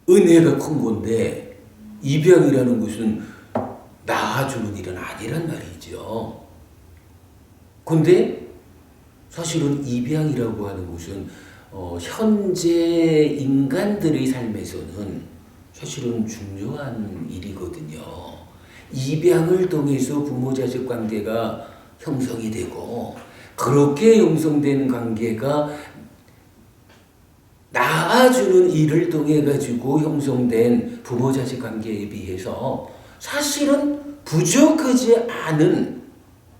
은혜가 큰 건데, 입양이라는 것은 낳아주는 일은 아니란 말이죠. 근데 사실은 입양이라고 하는 것은 현재 인간들의 삶에서는 사실은 중요한 일이거든요. 입양을 통해서 부모 자식 관계가 형성이 되고, 그렇게 형성된 관계가 낳아주는 일을 통해 가지고 형성된 부모 자식 관계에 비해서 사실은 부족하지 않은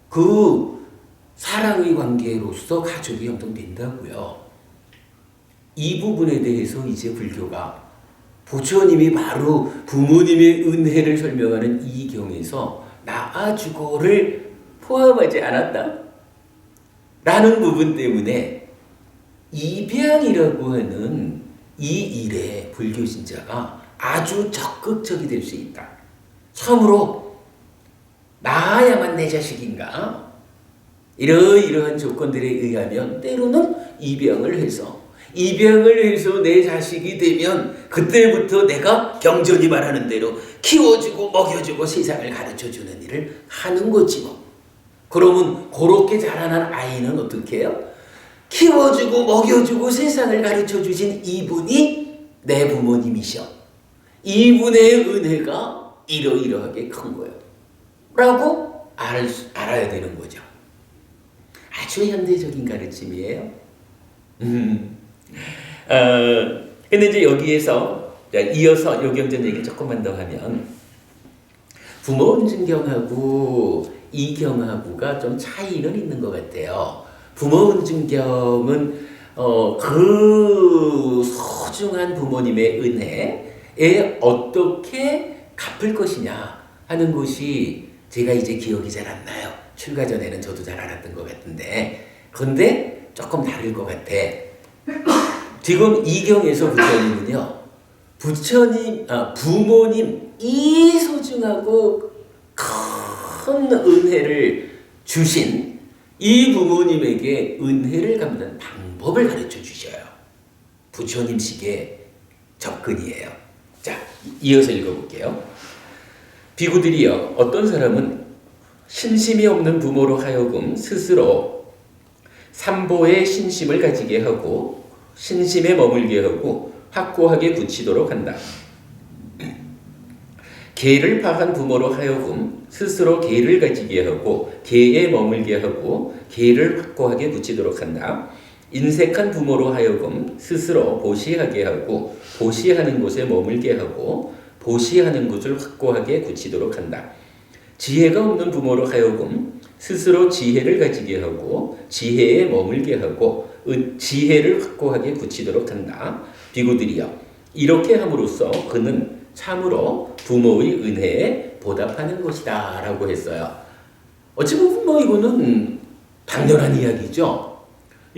그 사랑의 관계로서 가족이 형성된다고요. 이 부분에 대해서 이제 불교가 부처님이 바로 부모님의 은혜를 설명하는 이 경에서 낳아주고를 포함하지 않았다 라는 부분 때문에 입양이라고 하는 이 일에 불교 신자가 아주 적극적이 될 수 있다. 참으로 낳아야만 내 자식인가? 이러이러한 조건들에 의하면 때로는 입양을 해서 내 자식이 되면 그때부터 내가 경전이 말하는 대로 키워주고 먹여주고 세상을 가르쳐주는 일을 하는 거지 뭐. 그러면 그렇게 자라난 아이는 어떻게 해요? 키워주고 먹여주고 세상을 가르쳐주신 이분이 내 부모님이셔. 이분의 은혜가 이러이러하게 큰 거예요. 라고 알아야 되는 거죠. 아주 현대적인 가르침이에요. 근데 이제 여기에서 이어서 요경전 얘기 조금만 더 하면, 부모 은증경하고 이경하고가 좀 차이는 있는 것 같아요. 부모 은증경은 그 소중한 부모님의 은혜에 어떻게 갚을 것이냐 하는 것이 제가 이제 기억이 잘 안 나요. 출가 전에는 저도 잘 알았던 것 같은데, 그런데 조금 다를 것 같아. 지금 이경에서 부처님은요, 부모님 이 소중하고 큰 은혜를 주신 이 부모님에게 은혜를 갚는 방법을 가르쳐 주셔요. 부처님식의 접근이에요. 자, 이어서 읽어볼게요. 비구들이여, 어떤 사람은 신심이 없는 부모로 하여금 스스로 삼보의 신심을 가지게 하고 신심에 머물게 하고 확고하게 굳히도록 한다. 개를 파한 부모로 하여금 스스로 개를 가지게 하고 개에 머물게 하고 개를 확고하게 붙이도록 한다. 인색한 부모로 하여금 스스로 보시하게 하고 보시하는 곳에 머물게 하고 보시하는 곳을 확고하게 굳히도록 한다. 지혜가 없는 부모로 하여금 스스로 지혜를 가지게 하고 지혜에 머물게 하고 지혜를 확고하게 굳히도록 한다. 비구들이여, 이렇게 함으로써 그는 참으로 부모의 은혜에 보답하는 것이다 라고 했어요. 어찌 보면 뭐 이거는 당연한 이야기죠.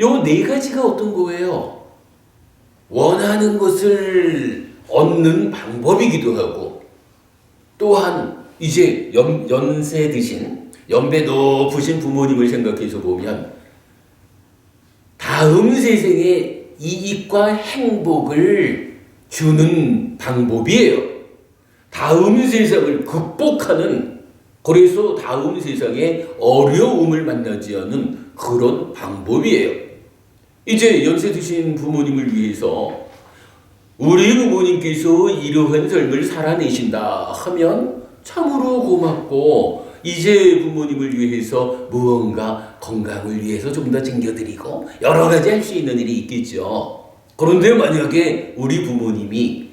요 네 가지가 어떤 거예요? 원하는 것을 얻는 방법이기도 하고, 또한 이제 연세 드신 연배 높으신 부모님을 생각해서 보면 다음 세상의 이익과 행복을 주는 방법이에요. 다음 세상을 극복하는, 그래서 다음 세상에 어려움을 만나지 않는 그런 방법이에요. 이제 연세 드신 부모님을 위해서 우리 부모님께서 이러한 삶을 살아내신다 하면 참으로 고맙고, 이제 부모님을 위해서 무언가 건강을 위해서 좀 더 챙겨드리고 여러 가지 할 수 있는 일이 있겠죠. 그런데 만약에 우리 부모님이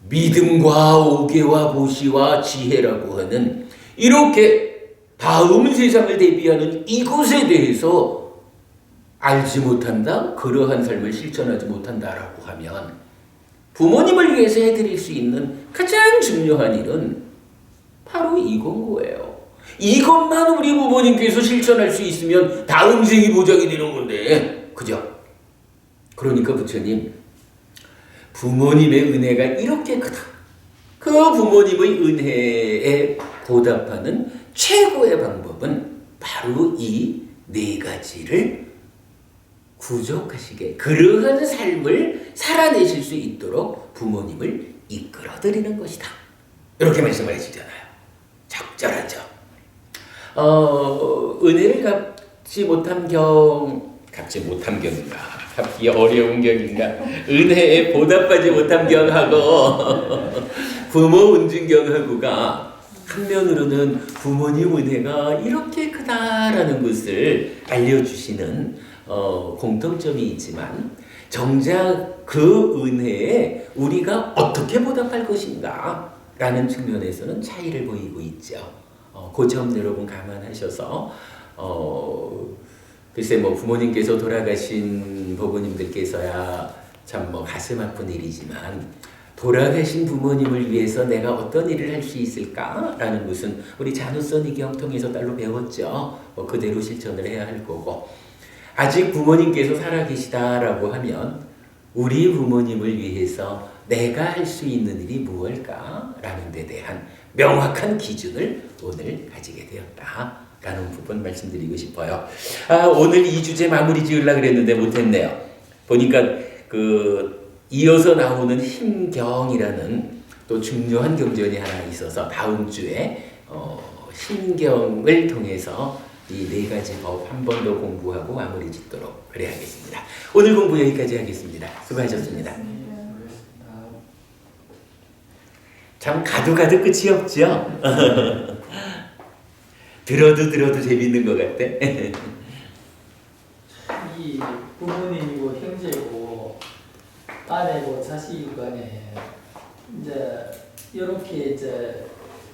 믿음과 오개와 보시와 지혜라고 하는 이렇게 다음 세상을 대비하는 이것에 대해서 알지 못한다, 그러한 삶을 실천하지 못한다라고 하면 부모님을 위해서 해드릴 수 있는 가장 중요한 일은 바로 이건 거예요. 이것만 우리 부모님께서 실천할 수 있으면 다음 생이 보장이 되는 건데, 그죠? 그러니까 부처님, 부모님의 은혜가 이렇게 크다. 그 부모님의 은혜에 보답하는 최고의 방법은 바로 이 네 가지를 구족하시게, 그러한 삶을 살아내실 수 있도록 부모님을 이끌어드리는 것이다. 이렇게 말씀을 해주잖아요. 적절하죠. 은혜를 갚지 못한 경인가, 갚기 어려운 경인가, 은혜에 보답하지 못한 경하고 부모 은준 경하고가 한면으로는 부모님 은혜가 이렇게 크다라는 것을 알려주시는 공통점이 있지만, 정작 그 은혜에 우리가 어떻게 보답할 것인가 라는 측면에서는 차이를 보이고 있죠. 그 점 여러분 감안하셔서 글쎄 뭐 부모님께서 돌아가신 부모님들께서야 참 뭐 가슴 아픈 일이지만, 돌아가신 부모님을 위해서 내가 어떤 일을 할 수 있을까라는 것은 우리 잔우선이경 통해서 딸로 배웠죠. 그대로 실천을 해야 할 거고, 아직 부모님께서 살아계시다라고 하면 우리 부모님을 위해서 내가 할 수 있는 일이 무엇일까라는 데 대한 명확한 기준을 오늘 가지게 되었다라는 부분 말씀드리고 싶어요. 오늘 이 주제 마무리 지으려고 그랬는데 못했네요. 보니까 이어서 나오는 힘경이라는 또 중요한 경전이 하나 있어서 다음 주에 힘경을 통해서 이 네 가지 법 한 번 더 공부하고 마무리 짓도록 그래야겠습니다. 오늘 공부 여기까지 하겠습니다. 수고하셨습니다. 참 가도 끝이 없죠? 들어도 재밌는 것 같아. 이 부모님이고 형제고 아내고 자식이고 간에 이제 이렇게 이제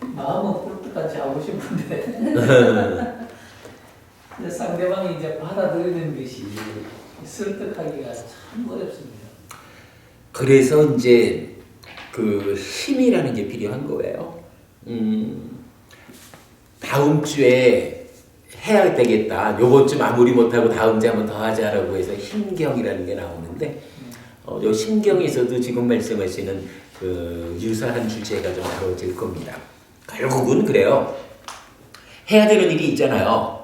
마음은 꿀떡같이 하고 싶은데 이제 상대방이 이제 받아들이는 것이 설득하기가 참 어렵습니다. 그래서 이제 그 힘이라는 게 필요한 거예요. 다음 주에 해야 되겠다. 요번 주 마무리 못하고 다음 주에 한번 더 하자라고 해서 힘경이라는 게 나오는데, 요 심경에서도 지금 말씀하시는 그 유사한 주제가 좀 다뤄질 겁니다. 결국은 그래요. 해야 되는 일이 있잖아요.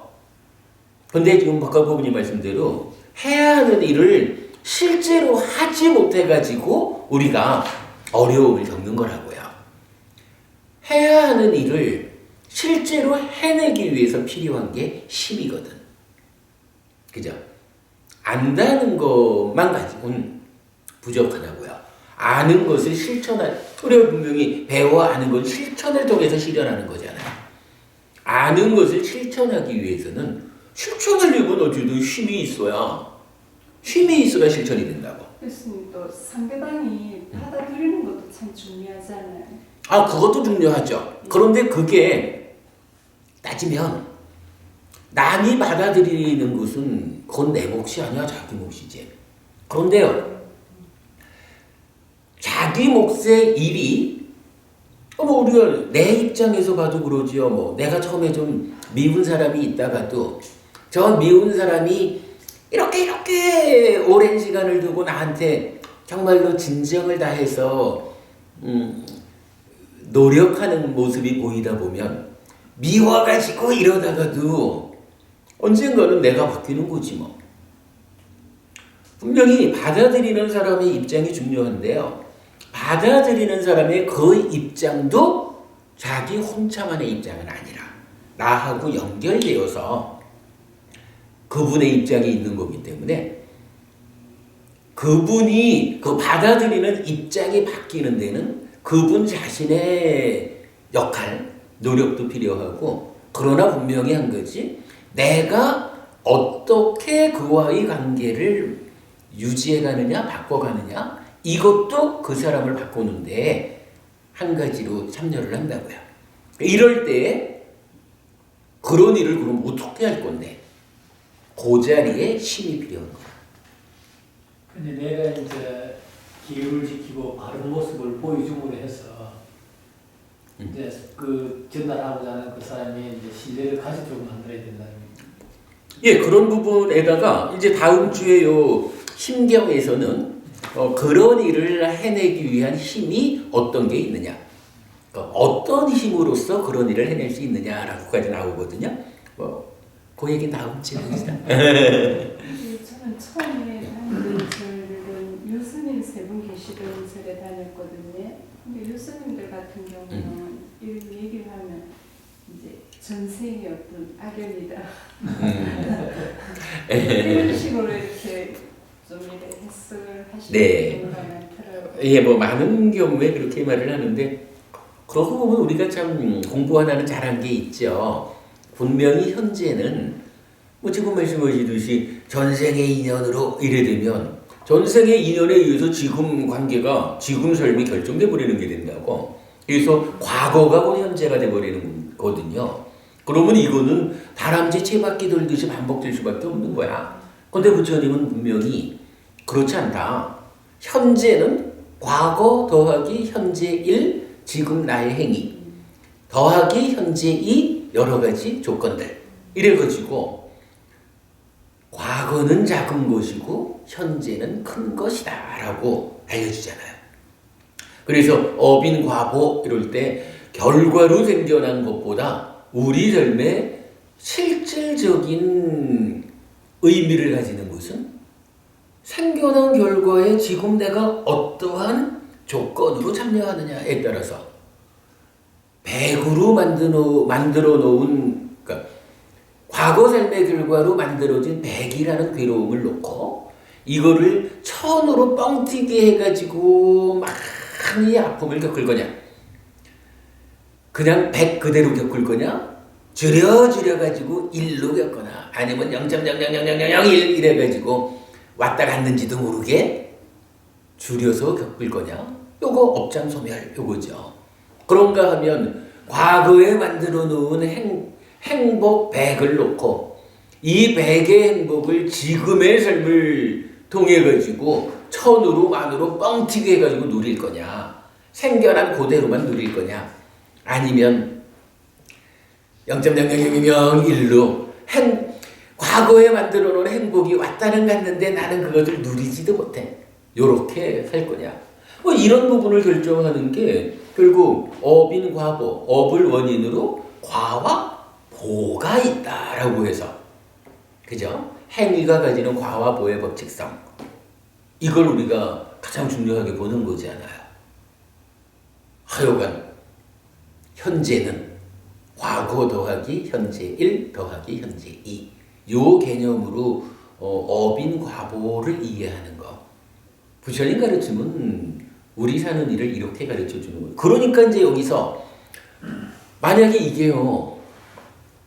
근데 지금 박광포부님 말씀대로 해야 하는 일을 실제로 하지 못해가지고 우리가 어려움을 겪는 거라고요. 해야 하는 일을 실제로 해내기 위해서 필요한 게 힘이거든. 그죠? 안다는 것만 가지고는 부족하다고요. 아는 것을 우리가 분명히 배워 아는 건 실천을 통해서 실현하는 거잖아요. 아는 것을 실천하기 위해서는 실천하려면 어쨌든 힘이 있어야 실천이 된다고. 교수님 또 상대방이 받아들이는 것도 참 중요하잖아요. 그것도 중요하죠. 그런데 그게 따지면 남이 받아들이는 것은 그건 내 몫이 아니야, 자기 몫이지. 그런데요, 자기 몫의 일이 우리가 내 입장에서 봐도 그러지요. 내가 처음에 좀 미운 사람이 있다가도 저 미운 사람이 이렇게 오랜 시간을 두고 나한테 정말로 진정을 다해서 노력하는 모습이 보이다 보면 미워가지고 이러다가도 언젠가는 내가 바뀌는 거지 뭐. 분명히 받아들이는 사람의 입장이 중요한데요. 받아들이는 사람의 그 입장도 자기 혼자만의 입장은 아니라 나하고 연결되어서 그분의 입장이 있는 거기 때문에 그분이 그 받아들이는 입장이 바뀌는 데는 그분 자신의 역할, 노력도 필요하고, 그러나 분명히 한 거지, 내가 어떻게 그와의 관계를 유지해 가느냐, 바꿔가느냐, 이것도 그 사람을 바꾸는데 한 가지로 참여를 한다고요. 이럴 때 그런 일을 그럼 어떻게 할 건데? 그 자리에 힘이 필요한 거야. 근데 내가 이제 기율을 지키고 바른 모습을 보여줌으로 해서 이제 그 전달하고자 하는 그 사람이 이제 신뢰를 가지도록 만들어야 된다는 거죠. 예, 그런 부분에다가 이제 다음 주에 요 심경에서는 그런 일을 해내기 위한 힘이 어떤 게 있느냐, 어떤 힘으로써 그런 일을 해낼 수 있느냐라고까지 나오거든요. 그 얘기 다음 주에 합시다. 저는 처음에 다니던 절은 유스님 세 분 계시던 절에 다녔거든요. 근데 유스님들 같은 경우는 이런 얘기를 하면 이제 전생의 어떤 악연이다. 이런 식으로 이렇게 좀 이렇게 해석을 하시는 네. 경우가 많더라고요. 예, 많은 경우에 그렇게 말을 하는데, 그러고 보면 우리가 참 공부 하나는 잘한 게 있죠. 분명히 현재는 지금 말씀하시듯이 전생의 인연으로 이래 되면 전생의 인연에 의해서 지금 관계가, 지금 삶이 결정돼 버리는 게 된다고. 그래서 과거가 곧 현재가 돼 버리는 거거든요. 그러면 이거는 다람쥐 채바퀴 돌듯이 반복될 수밖에 없는 거야. 근데 부처님은 분명히 그렇지 않다. 현재는 과거 더하기 현재 1, 지금 나의 행위 더하기 현재 2, 여러 가지 조건들, 이래가지고 과거는 작은 것이고 현재는 큰 것이다 라고 알려주잖아요. 그래서 어빈과보 이럴 때 결과로 생겨난 것보다 우리 삶의 실질적인 의미를 가지는 것은 생겨난 결과에 지금 내가 어떠한 조건으로 참여하느냐에 따라서 100으로 만들어 놓은, 그러니까 과거 삶의 결과로 만들어진 100이라는 괴로움을 놓고 이거를 1000으로 뻥튀기 해가지고 많이 아픔을 겪을 거냐, 그냥 100 그대로 겪을 거냐, 줄여가지고 1로 겪거나 아니면 0.0000001 이래가지고 왔다 갔는지도 모르게 줄여서 겪을 거냐, 요거 업장소멸 요거죠. 그런가 하면 과거에 만들어 놓은 행복 100을 놓고 이 100의 행복을 지금의 삶을 통해 가지고 1000으로 만으로 뻥튀기 해가지고 누릴 거냐, 생겨난 그대로만 누릴 거냐, 아니면 0.0001로 과거에 만들어 놓은 행복이 왔다는 갔는데 나는 그것을 누리지도 못해, 요렇게 살 거냐, 이런 부분을 결정하는 게 결국 업인과보, 업을 원인으로 과와 보가 있다라고 해서, 그죠? 행위가 가지는 과와 보의 법칙성, 이걸 우리가 가장 중요하게 보는 거잖아요. 하여간 현재는 과거 더하기 현재 1 더하기 현재 2, 요 개념으로 업인과보를 이해하는 거. 부처님 가르침은 우리 사는 일을 이렇게 가르쳐 주는 거예요. 그러니까 이제 여기서 만약에 이게요,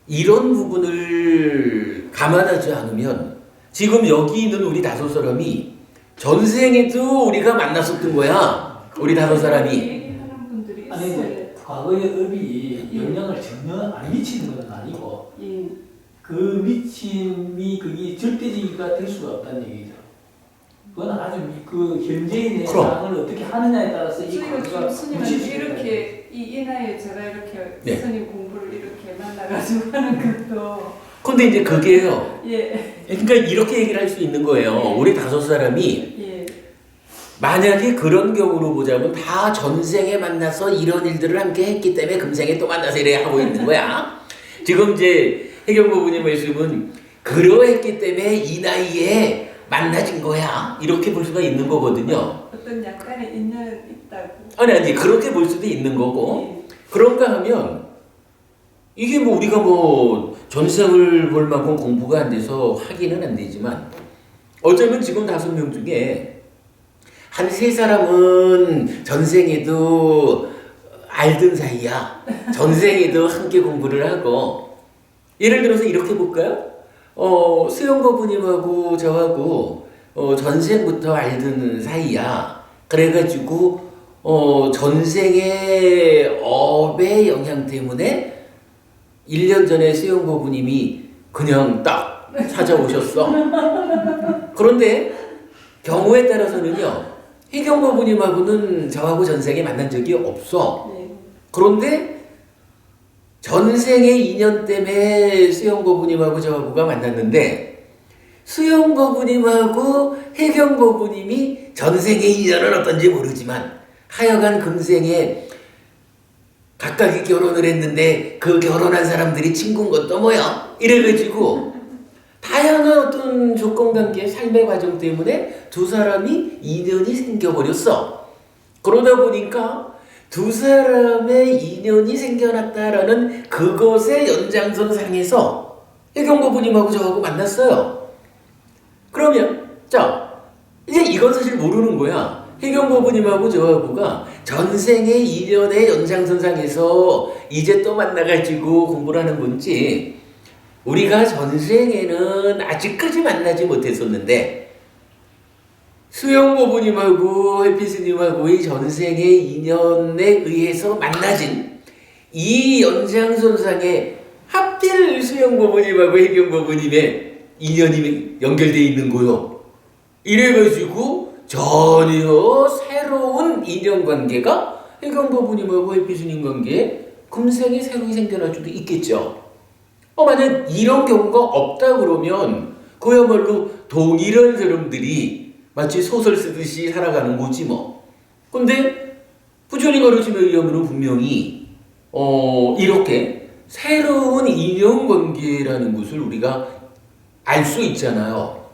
이런 부분을 감안하지 않으면 지금 여기 있는 우리 5 사람이 전생에도 우리가 만났었던 거야. 우리 5 사람이. 얘기하는 분들이 아니 있어요. 이제 과거의 업이 영향을 전혀 안 미치는 건 아니고 예. 그 미침이 그게 절대적이가 될 수가 없다는 얘기죠. 그건 아주 그 현재의 내 그럼. 상황을 어떻게 하느냐에 따라서 이 저희가 관계가 지금 스님은 묻힐 수 이렇게 이 나이에 제가 이렇게 네. 스님 공부를 이렇게 만나가지고 하는 것도 근데 이제 그게요. 예. 그러니까 이렇게 얘기를 할 수 있는 거예요. 우리 5 사람이 예. 만약에 그런 경우로 보자면 다 전생에 만나서 이런 일들을 함께 했기 때문에 금생에 또 만나서 이래 하고 있는 거야. 지금 이제 해경부부님 말씀은 그러했기 때문에 이 나이에 만나진 거야. 이렇게 볼 수가 있는 거거든요. 어떤 약간의 인연은 있다고. 아니 그렇게 볼 수도 있는 거고. 예. 그런가 하면 이게 뭐 우리가 뭐 전생을 볼 만큼 공부가 안 돼서 확인은 안 되지만 어쩌면 지금 5명 중에 한 3 사람은 전생에도 알던 사이야. 전생에도 함께 공부를 하고. 예를 들어서 이렇게 볼까요? 수영거부님하고 저하고 전생부터 알던 사이야. 그래가지고 전생의 업의 영향 때문에 1년 전에 수영거부님이 그냥 딱 찾아오셨어. 그런데 경우에 따라서는요, 희경거부님하고는 저하고 전생에 만난 적이 없어. 예. 그런데 전생의 인연 때문에 수영거부님하고 저하고가 만났는데 수영거부님하고 해경거부님이 전생의 인연은 어떤지 모르지만 하여간 금생에 각각이 결혼을 했는데 그 결혼한 사람들이 친구인 것도 뭐야? 이래가지고 다양한 어떤 조건관계, 삶의 과정 때문에 2 사람이 인연이 생겨버렸어. 그러다 보니까 2 사람의 인연이 생겨났다라는 그것의 연장선상에서 해경거부님하고 저하고 만났어요. 그러면 자 이제 이건 사실 모르는 거야. 해경거부님하고 저하고가 전생의 인연의 연장선상에서 이제 또 만나가지고 공부를 하는 건지 우리가 전생에는 아직까지 만나지 못했었는데 수영거부님하고 해피스님하고의 전생의 인연에 의해서 만나진 이 연장선상에 하필 수영거부님하고 해경거부님의 인연이 연결되어 있는 거요. 이래가지고 전혀 새로운 인연관계가 해경거부님하고 해피스님 관계에 금생에 새로 생겨날 수도 있겠죠. 만약 이런 경우가 없다 그러면 그야말로 동일한 사람들이 마치 소설 쓰듯이 살아가는 거지 뭐. 근데 부처님 가르침에 의하면 분명히 이렇게 새로운 인연관계라는 것을 우리가 알 수 있잖아요.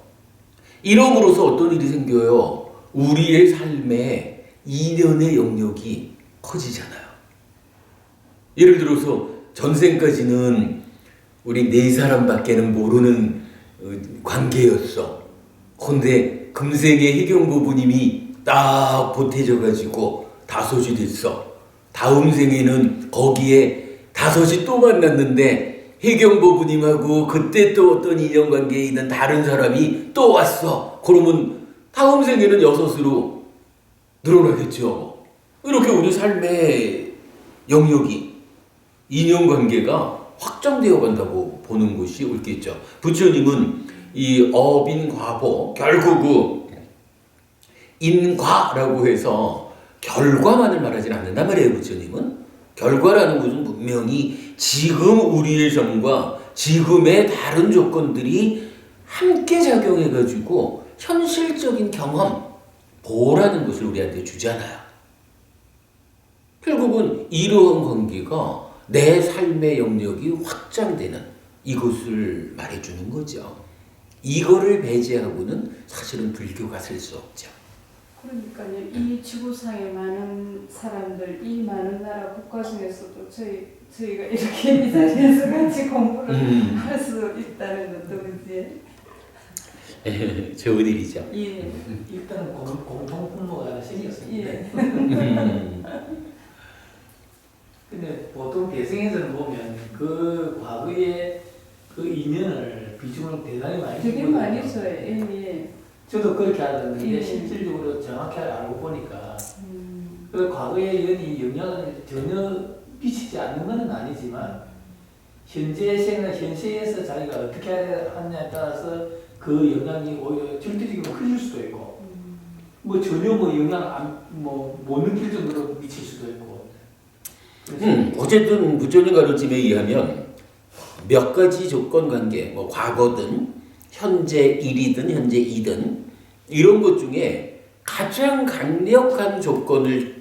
이러므로서 어떤 일이 생겨요? 우리의 삶에 인연의 영역이 커지잖아요. 예를 들어서 전생까지는 우리 4 사람밖에는 모르는 관계였어. 근데 금생에 해경거부님이 딱 보태져가지고 5이 됐어. 다음 생에는 거기에 5이 또 만났는데 해경거부님하고 그때 또 어떤 인연관계에 있는 다른 사람이 또 왔어. 그러면 다음 생에는 6으로 늘어나겠죠. 이렇게 우리 삶의 영역이 인연관계가 확장되어 간다고 보는 것이 옳겠죠. 부처님은 이 업인과보 결국 인과라고 해서 결과만을 말하지는 않는단 말이에요. 부처님은 결과라는 것은 분명히 지금 우리의 삶과 지금의 다른 조건들이 함께 작용해가지고 현실적인 경험, 보라는 것을 우리한테 주잖아요. 결국은 이러한 관계가 내 삶의 영역이 확장되는 이것을 말해주는 거죠. 이거를 배제하고는 사실은 불교가 설 수 없죠. 그러니까요. 이 지구상에 많은 사람들, 이 많은 나라 국가 중에서도 저희가 이렇게 이 자리에서 같이 공부를 할 수 있다는 것도 그지? 좋은 일이죠. 예. 일단은 공통 분모가 생겼습니다. 예. 대승에서는 보면 그 과거의 그 인연을 비중을 대단히 많이 되게 주거든요. 많이 줘요. 예. 저도 그렇게 알았는데 예. 실질적으로 정확히 알고 보니까 음. 그 과거의 연이 영향을 전혀 미치지 않는 것은 아니지만 현재 생활 현세에서 자기가 어떻게 하느냐에 따라서 그 영향이 오히려 절대적으로 커질 수도 있고 뭐 전혀 뭐 영향 못 느낄 정도로 미칠 수도 있고. 어쨌든 부처님 가르침에 의하면 몇 가지 조건 관계, 뭐 과거든 현재 일이든 현재 이든 이런 것 중에 가장 강력한 조건을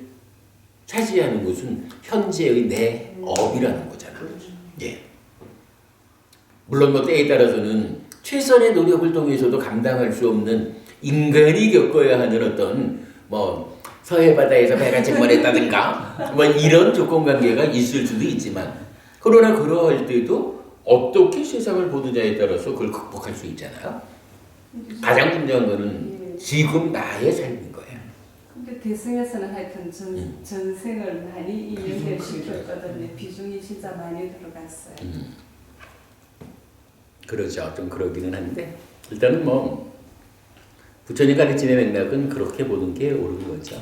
차지하는 것은 현재의 내 업이라는 거잖아. 예. 물론 뭐 때에 따라서는 최선의 노력을 통해서도 감당할 수 없는 인간이 겪어야 하는 어떤 뭐 서해 바다에서 배가 침몰했다든가 뭐 이런 조건 관계가 있을 수도 있지만 그러나 그러할 때도 어떻게 세상을 보느냐에 따라서 그걸 극복할 수 있잖아요. 가장 중요한 거는 지금 나의 삶인 거예요. 근데 대승에서는 하여튼 전생을 많이 연결시켰거든요. 비중이 진짜 많이 들어갔어요. 그렇죠. 좀 그러기는 한데 일단은 뭐 부처님 가르침의 맥락은 그렇게 보는 게 옳은 거죠.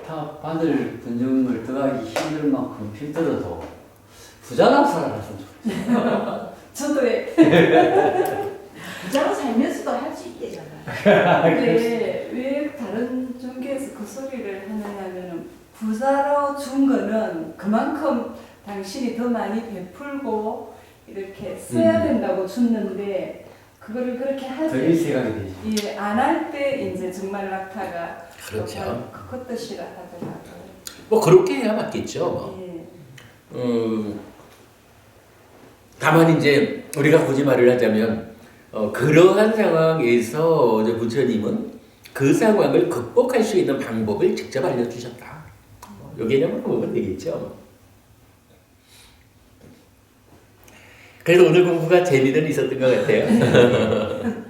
다 바늘 분쟁을 더하기 힘들 만큼 힘들어도 부자랑 살아갔으면 좋겠어요. 저도 부자로 살면서도 할 수 있대잖아. 근데 왜 다른 종교에서 그 소리를 하느냐면 부자로 준 거는 그만큼 당신이 더 많이 베풀고 이렇게 써야 된다고 줬는데 그거를 그렇게 되게 생각이 되죠. 예, 안 할 때 이제 정말 낙타가 그렇죠. 그것도 싫어하더라고요. 뭐 그렇게 해야 맞겠죠. 뭐. 예. 다만 이제 우리가 굳이 말을 하자면 그러한 상황에서 이제 부처님은 그 상황을 극복할 수 있는 방법을 직접 알려주셨다. 요 개념으로 보면 되겠죠. 그래도 오늘 공부가 재미는 있었던 것 같아요.